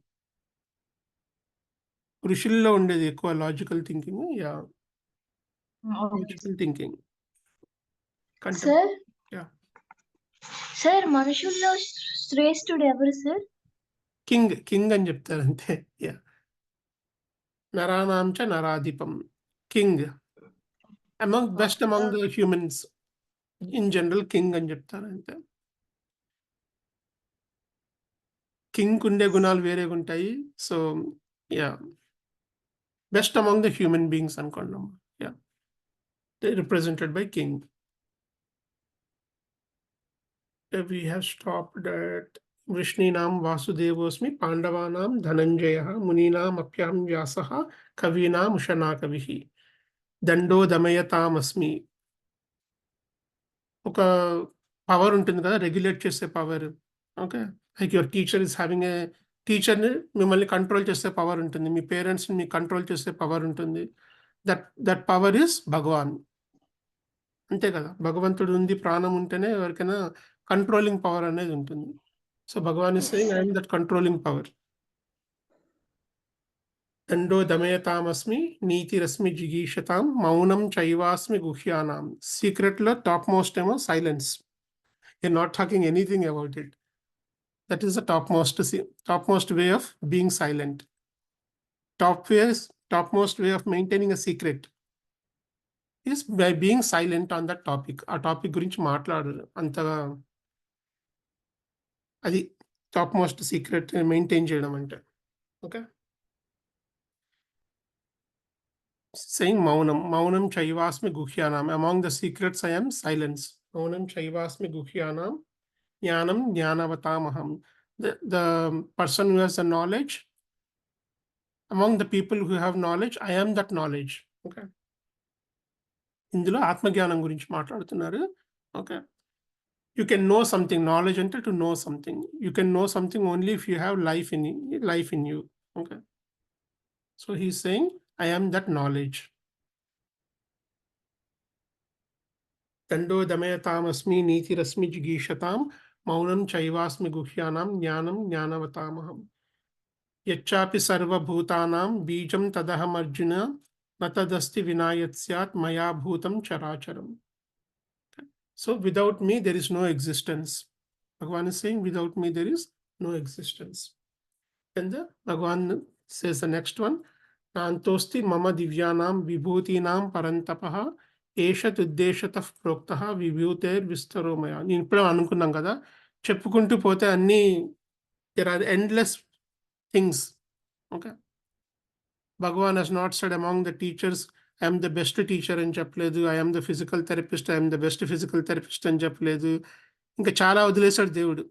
ఋషుల్లో ఉండేది ఎక్కువ logical thinking. Yeah, logical thinking. Sir మనుషుల్లో శ్రేష్ఠుడు ఎవరు సార్? కింగ్ అని చెప్తారు అంతే. యా, నరానాంచ నరాధిపం. King best among the humans. In general, king అని చెప్తారు అంతే. కింగ్ ఉండే గుణాలు వేరేగా ఉంటాయి. So yeah, best among the human beings అనుకోండి. Yeah, represented by king. We have stopped at Vrishninaam Vasudevosmi Pandavanam Dhananjaya Muninam Apyam Vyasaha Kavinam Ushana Kavihi Dando Damayatam Asmi. ఒక power ఉంటుంది కదా, రెగ్యులేట్ చేసే power. Okay, like your teacher is having a టీచర్ని మిమ్మల్ని control చేసే power ఉంటుంది, మీ పేరెంట్స్ని మీ control చేసే పవర్ ఉంటుంది. దట్ పవర్ ఇస్ భగవాన్. అంతే కదా, భగవంతుడు ఉంది, ప్రాణం ఉంటేనే ఎవరికైనా కంట్రోలింగ్ పవర్ అనేది ఉంటుంది. So Bhagavan is saying I'm that controlling power. దండో దమయతామస్మి నీతిరస్మి జిగీషతాం మౌనం చైవాస్మి గుహ్యానాం. సీక్రెట్లో టాప్ మోస్ట్ ఏమో silence. You're not talking anything about it. That is the topmost way of being silent. Topmost way of maintaining a secret is by being silent on that topic. ఆ టాపిక్ గురించి మాట్లాడరు అంతగా. అది top most secret maintain చేయడం అంటే. Okay, saying maunam chaivasmi guhyanam. Among the secrets I am silence. Maunam chaivasmi guhyanam jnanam jnanavatamaham. The person who has the knowledge, among the people who have knowledge, I am that knowledge. Okay, ఇందులో ఆత్మజ్ఞానం గురించి మాట్లాడుతున్నారు. Okay, you can know something. Knowledge ante to know something. You can know something only if you have life in you. Okay, so he's saying I am that knowledge. Dando damayatamasmi nitirasmi jigishatam maunam chaivasmi guhyanam jnanam jnanavatamaham. Yachapi sarva bhutanam bijam tadaham arjuna natadasti vinayat syat maya bhutam characharam. So without me there is no existence. Bhagavan is saying without me there is no existence. And the Bhagavan says the next one, Nantosti mama divyanam vibhutinam parantapaha ఏషత్ ఉద్దేశతః ప్రోక్తః విభూతేర్ విస్తరోమయ. నేను ఇప్పుడే అనుకున్నాం కదా, చెప్పుకుంటూ పోతే అన్ని there are endless things. Okay, Bhagavan has not said among the teachers I'm the best teacher అని చెప్పలేదు, I'm the physical therapist, I'm the best physical therapist అని చెప్పలేదు. ఇంకా చాలా వదిలేశాడు దేవుడు.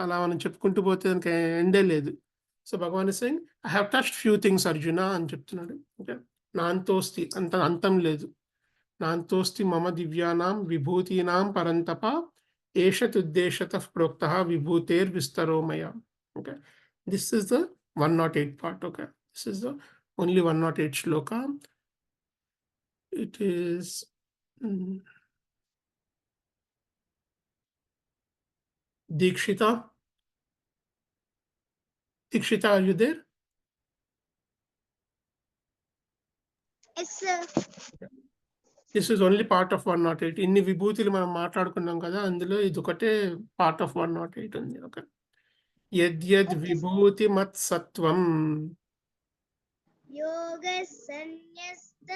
అలా మనం చెప్పుకుంటూ పోతే దానికి ఎండే లేదు. So Bhagavan is saying I have touched few things Arjuna అని చెప్తున్నాడు. ఓకే, నాంతోస్తి అంతం లేదు. నాంతోస్తి మమ దివ్యానాం విభూతీనాం పరంతప ఏషత్ ఉద్దేశతః ప్రోక్తః విభూతేర్ విస్తరోమయ. Okay, this is the 108 part. Okay, this is the only 108 shloka. It is Dikshita. Dikshita, are you there? Yes, sir. This is only part of 108. ఇన్ని విభూతులు మనం మాట్లాడుకున్నాం కదా, అందులో ఇది ఒకటే పార్ట్ ఆఫ్ 108 ఉంది. ఓకే, యద్యద్ విభూతి మత్సత్వం యోగ సన్యస్త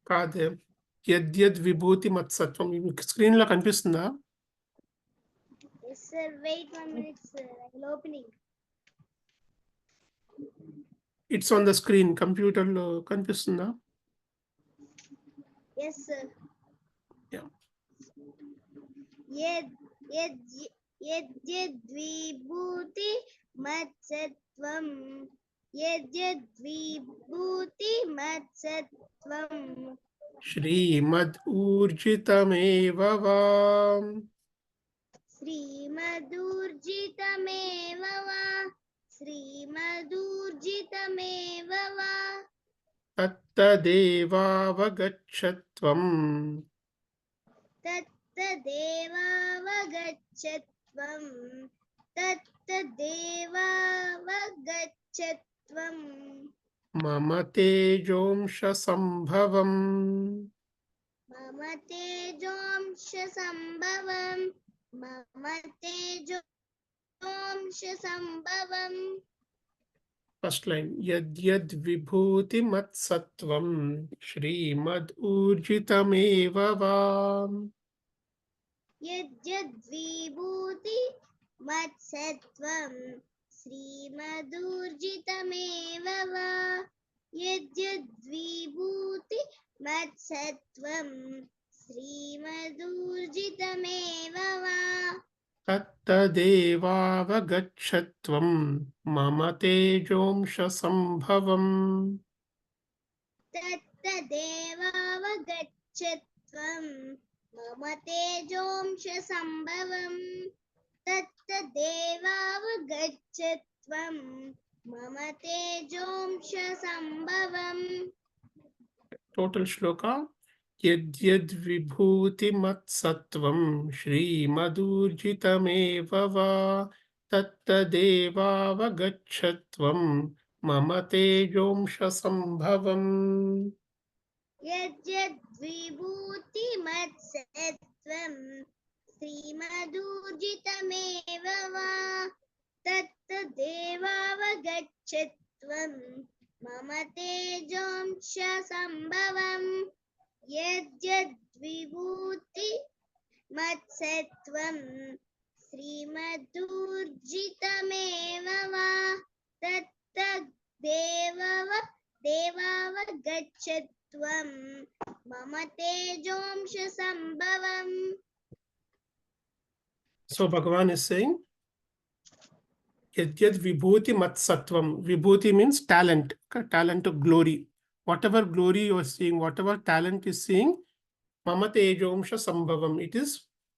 కాదే, యద్యద్ విభూతి మత్సత్వం. స్క్రీన్ లో కనిపిస్తుందా? Yes, sir. Wait 1 minute, sir. I will opening. It's on the screen. Computer లో కనిపిస్తుందా? Yes, sir. Yeah. యద్యద్విభూతి మత్సత్వం యద్యద్విభూతి మత్సత్వం శ్రీమద్ ఊర్జితమేవ వా శ్రీమదూర్జితమేవ వా శ్రీమదూర్జితమేవ వా తత్తదేవావగచ్చత్వం తత్తదేవావగచ్చత్వం తత్తదేవావగచ్చత్వం మమ తేజోంశ సంభవం మమ తేజోంశ సంభవం మమ తేజోంశ సంభవం ఫస్ట్ లైన్ యద్యద్ విభూతి మత్సత్వం శ్రీమద్ ఊర్జితమేవ వా. యద్యద్విభూతి మత్సత్వం శ్రీమదూర్జితమేవ వా. యద్యద్విభూతి మత్సత్వం శ్రీమదూర్జితమేవ వా. తత్తదేవావగచ్చత్వం మమ తేజోంశ సంభవం. తత్తదేవావగచ్చత్వం మమ తేజోంశ సంభవం. తత్తదేవావగచ్చత్వం మమ తేజోంశ సంభవం. టోటల్ శ్లోక యద్యద్ విభూతి మత్సత్వం శ్రీమదూర్జితమేవ వా తత్తదేవావగచ్చత్వం మమ తేజోంశ సంభవం. యద్యద్విభూతి మత్సత్వం శ్రీమదూర్జితమేవ వా తత్తదేవావగచ్చత్వం మమ తేజోంశ సంభవం. యద్యద్విభూతి మత్సత్వం శ్రీమదూర్జితమేవ వా తత్తదేవావగచ్చత్వం మమ తేజోంశ సంభవం. So Bhagavan is saying Yadyad vibhuti matsatvam. Vibhuti means talent, talent of glory. Whatever glory you are seeing, whatever talent is seeing, mama tejomsha sambhavam. It is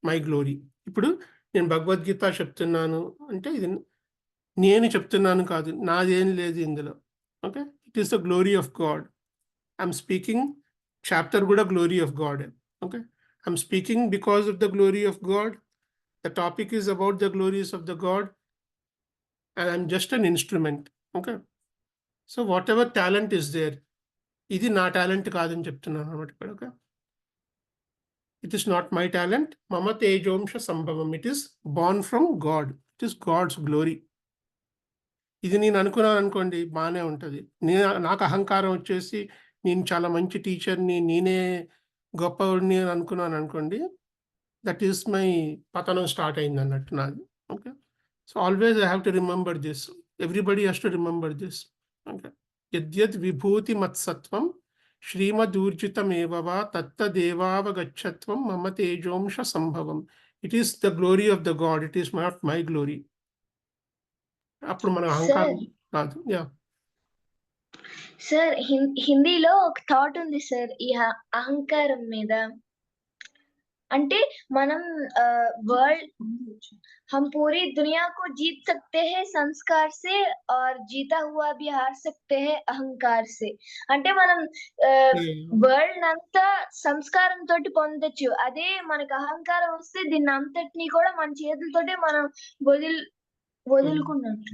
my glory. ఇప్పుడు నేను భగవద్గీత చెప్తున్నాను అంటే ఇది నేను చెప్తున్నాను కాదు, నాదేం లేదు ఇందులో. Okay, it is the glory of God. I'm speaking chapter కూడా glory of God. Okay, I'm speaking because of the glory of God. The topic is about the glories of the God, and I'm just an instrument. Okay, so whatever talent is there, ఇది నా talent కాదని చెప్తున్నాను అన్నమాట ఇక్కడ. Okay, it is not my talent. మమ తేజోంశ సంభవం. It is born from God. It is God's glory. ఇది నేను అనుకున్నాను అనుకోండి, బాగానే ఉంటుంది. నాకు అహంకారం వచ్చేసి నేను చాలా మంచి టీచర్ని, నేనే గొప్పవాడిని అని అనుకున్నాను అనుకోండి, దట్ ఈస్ మై పతనం స్టార్ట్ అయింది అన్నట్టు నాది. Okay, so always I have to remember this. Everybody has to remember this. Okay, యద్యద్ విభూతి మత్సత్వం శ్రీమదూర్జితమేవ వా తత్తదేవావగచ్చత్వం మమ తేజోంశ సంభవం. It is the glory of the God. It is not my glory. అప్పుడు మన అహంకారం కాదు. యా సార్, హిందీలో ఒక థాట్ ఉంది సార్ ఈ అహంకారం మీద. అంటే మనం वर्ल्ड हम पूरी दुनिया को जीत सकते हैं संस्कार से और जीता हुआ भी हार सकते हैं अहंकार से. అంటే మనం వరల్డ్ అంతా సంస్కారం తోటి పొందొచ్చు. అదే మనకు అహంకారం వస్తే దీన్ని అంతటిని కూడా మన చేతులతోటే మనం వదులుకున్నట్టు.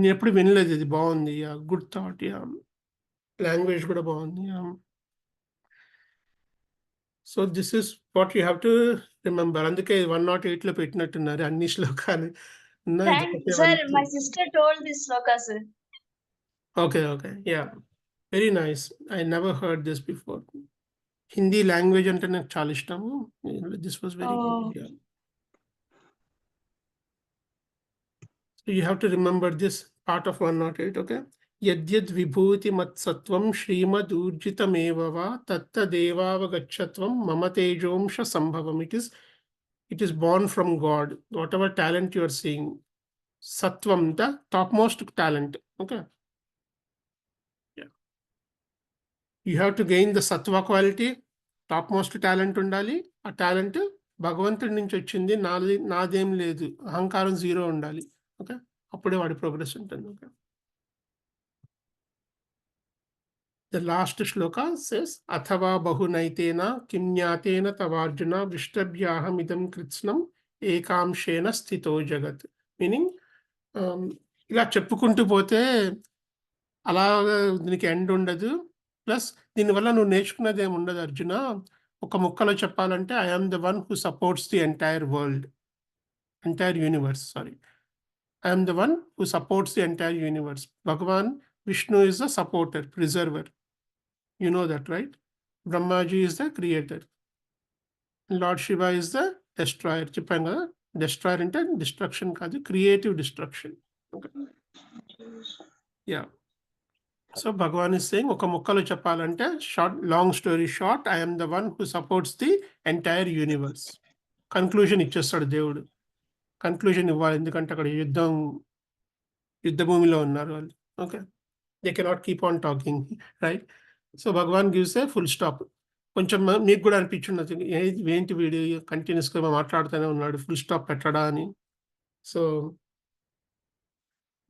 నేను ఎప్పుడు వినలేదు. ఇది బాగుంది. Good thought. లాంగ్వేజ్ కూడా బాగుంది. So this is what you have to remember. అందుకే 108 లో పెట్టినట్టున్నారు అన్ని శ్లోకాలు. Sir, my sister told this shloka sir. Okay, yeah, very nice. I never heard this before. Hindi language అంటే నాకు చాలా ఇష్టము. This was very good. So you have to remember this part of 108. Okay, యద్యద్ విభూతి మత్సత్వం శ్రీమదూర్జితమేవ వా తత్తదేవావగచ్చత్వం మమ తేజోంశ సంభవం. It is born from God. Whatever talent you are seeing, Sattvam, the topmost talent. Okay. Yeah. You have to gain the Sattva quality. Topmost talent undali. A talent భగవంతుడి నుంచి వచ్చింది, నాదేం లేదు. అహంకారం 0 ఉండాలి. ఓకే, అప్పుడే వాడి ప్రోగ్రెస్ ఉంటుంది. Okay, the last shloka says athava bahunaitena kimnyatena tavarjuna vishtabhyaham idam kritsnam ekamshena sthito jagat. Meaning ఇలా చెప్పుకుంటూ పోతే అలా దీనికి ఎండ్ ఉండదు. ప్లస్ దీనివల్ల నువ్వు నేర్చుకున్నది ఏమి ఉండదు అర్జున. ఒక ముక్కలో చెప్పాలంటే I am the one who supports the entire world, entire universe. Sorry, I am the one who supports the entire universe. Bhagavan Vishnu is the supporter, preserver. You know that, right? Brahmaji is the creator. Lord Shiva is the destroyer. చెప్పాను కదా, destroyer అంటే destruction కాదు, creative destruction. Okay. Yeah. So Bhagavan is saying, ఒక ముక్కలో చెప్పాలంటే, long story short, I am the one who supports the entire universe. Conclusion ఇచ్చేస్తాడు దేవుడు. Conclusion ఇవ్వాలి, ఎందుకంటే అక్కడ యుద్ధ భూమిలో ఉన్నారు వాళ్ళు. Okay, they cannot keep on talking, right? So Bhagavan gives a full stop. కొంచెం మీకు కూడా అనిపించున్నది, ఏంటి వీడియో కంటిన్యూస్గా మాట్లాడుతూనే ఉన్నాడు, ఫుల్ స్టాప్ పెట్టడా అని. So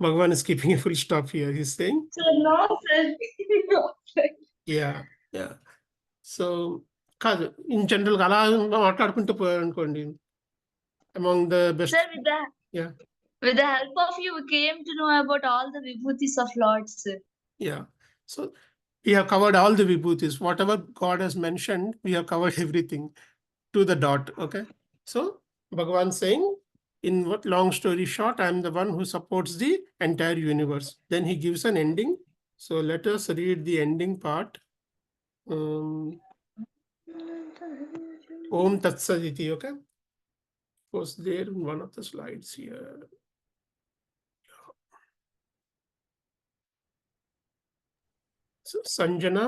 Bhagavan is keeping a full stop here. He is saying yeah. So కాదు, ఇన్ జనరల్గా అలా మాట్లాడుకుంటూ పోయారు అనుకోండి, among the best. Sir, with the help of you, we came to know about all the vibhutis of Lords, sir. Yeah. So we have covered all the vibhutis. Whatever God has mentioned, we have covered everything to the dot. Okay. So Bhagavan saying, in what long story short, I am the one who supports the entire universe. Then he gives an ending. So let us read the ending part. Om Tat Saditi. Okay. Was there in one of the slides here. So, Sanjana,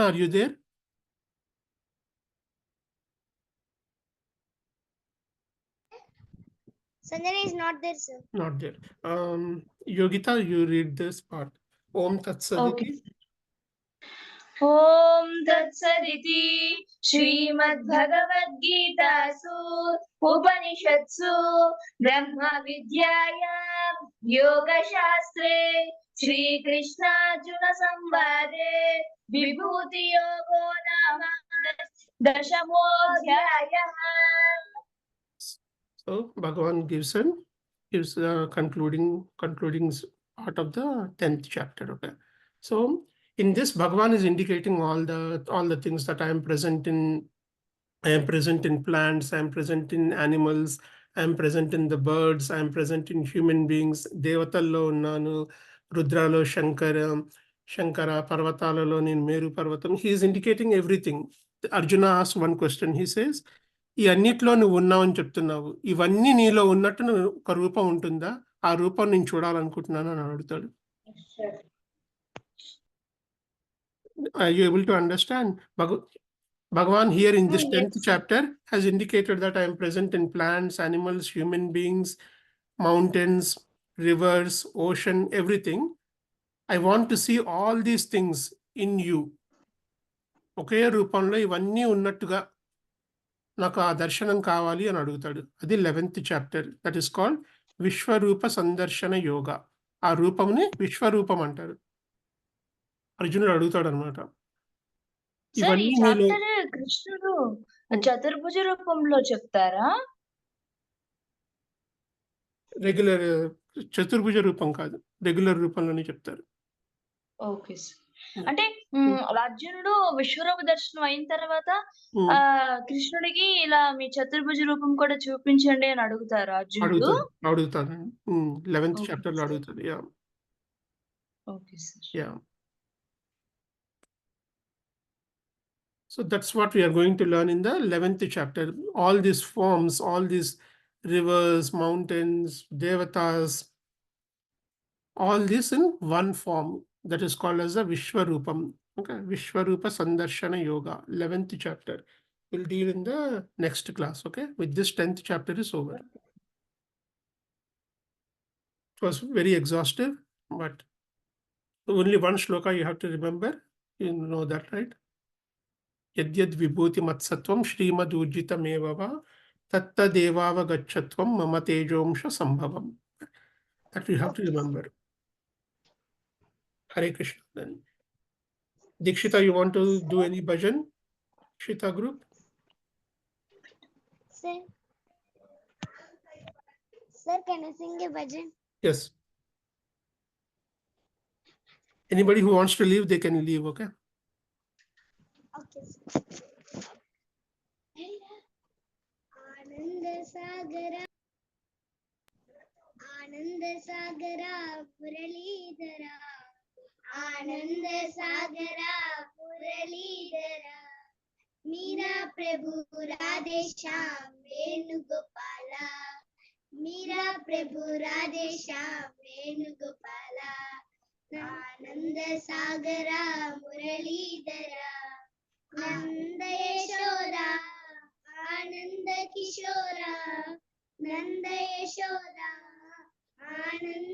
are you there? Sanjana is not there, sir. Not there. Yogita, you read this part. Om Tat Saditi. Om Tatsaditi Srimad-Bhagavad-Gitasu Upanishatsu Brahma Vidyayam Yoga Shastre Shri Krishna Arjuna Samvade Vibhuti Yogo Nama Dashamodhyayah. So Bhagavan gives the concluding part of the 10th chapter. Okay. So in this, Bhagavan is indicating all the things that I am present in. I am present in plants, I am present in animals, I am present in the birds, I am present in human beings. Devatallo unnanu, Rudralo Shankara, Parvatalalo nin Meru Parvatam. He is indicating everything. Arjuna asks one question. He says, ఈ అన్నిట్లో నువ్వు ఉన్నావు అని చెప్తున్నావు, ఇవన్నీ నీలో ఉన్నట్టు ఒక రూపం ఉంటుందా? ఆ రూపం నేను చూడాలనుకుంటున్నాను అని అడుగుతాడు. Are you able to understand? Bhagavan here in this 10th chapter has indicated that I am present in plants, animals, human beings, mountains, rivers, ocean, everything. I want to see all these things in you. ఒకే రూపంలో ఇవన్నీ ఉన్నట్టుగా నాకు ఆ దర్శనం కావాలి అని అడుగుతాడు. అది 11th chapter. That is called విశ్వరూప సందర్శన యోగ. ఆ రూపంని విశ్వరూపం అంటారు. అర్జునుడు అడుగుతాడు అనమాట. సార్, ఈ చాప్టర్ కృష్ణుడు చతుర్భుజ రూపంలో చెప్తారా? రెగ్యులర్ చతుర్భుజ రూపం కాదు, రెగ్యులర్ రూపంలోనే చెప్తారు. Okay sir. అంటే అర్జునుడు విశ్వరూప దర్శనం అయిన తర్వాత కృష్ణుడికి ఇలా మీ చతుర్భుజ రూపం కూడా చూపించండి అని అడుగుతారు అర్జునుడు. అడుగుతాడు 11th చాప్టర్ లో అడుగుతాడు. Yeah. Okay sir. Yeah. So that's what we are going to learn in the 11th chapter. All these forms, all these rivers, mountains, devatas, all this in one form. That is called as a Vishwarupam. Okay, Vishwarupa Sandarshana Yoga, 11th chapter. We'll deal in the next class. Okay, with this 10th chapter is over. It was very exhaustive, but only one shloka you have to remember. You know that, right? Yadyad vibhuti matsatvam Srimad Ujjitameva Tatta Devava Gachatvam Mama Tejomsha Sambhavam. That we have to remember. Hare Krishna. Then Dikshita, you want to do any bhajan? Shita group? Sir, can I sing a bhajan? Yes. Anybody who wants to leave, they can leave, okay? Okay, sir. आनंद सागरा मुरलीधरा आनंद सागरा मुरलीधरा मीरा प्रभु राधे श्याम वेणुगोपाला मीरा प्रभु राधे श्याम वेणुगोपाला आनंद सागरा मुरलीधरा नंद यशोदा आनंद किशोरा नंद यशोदा आनंद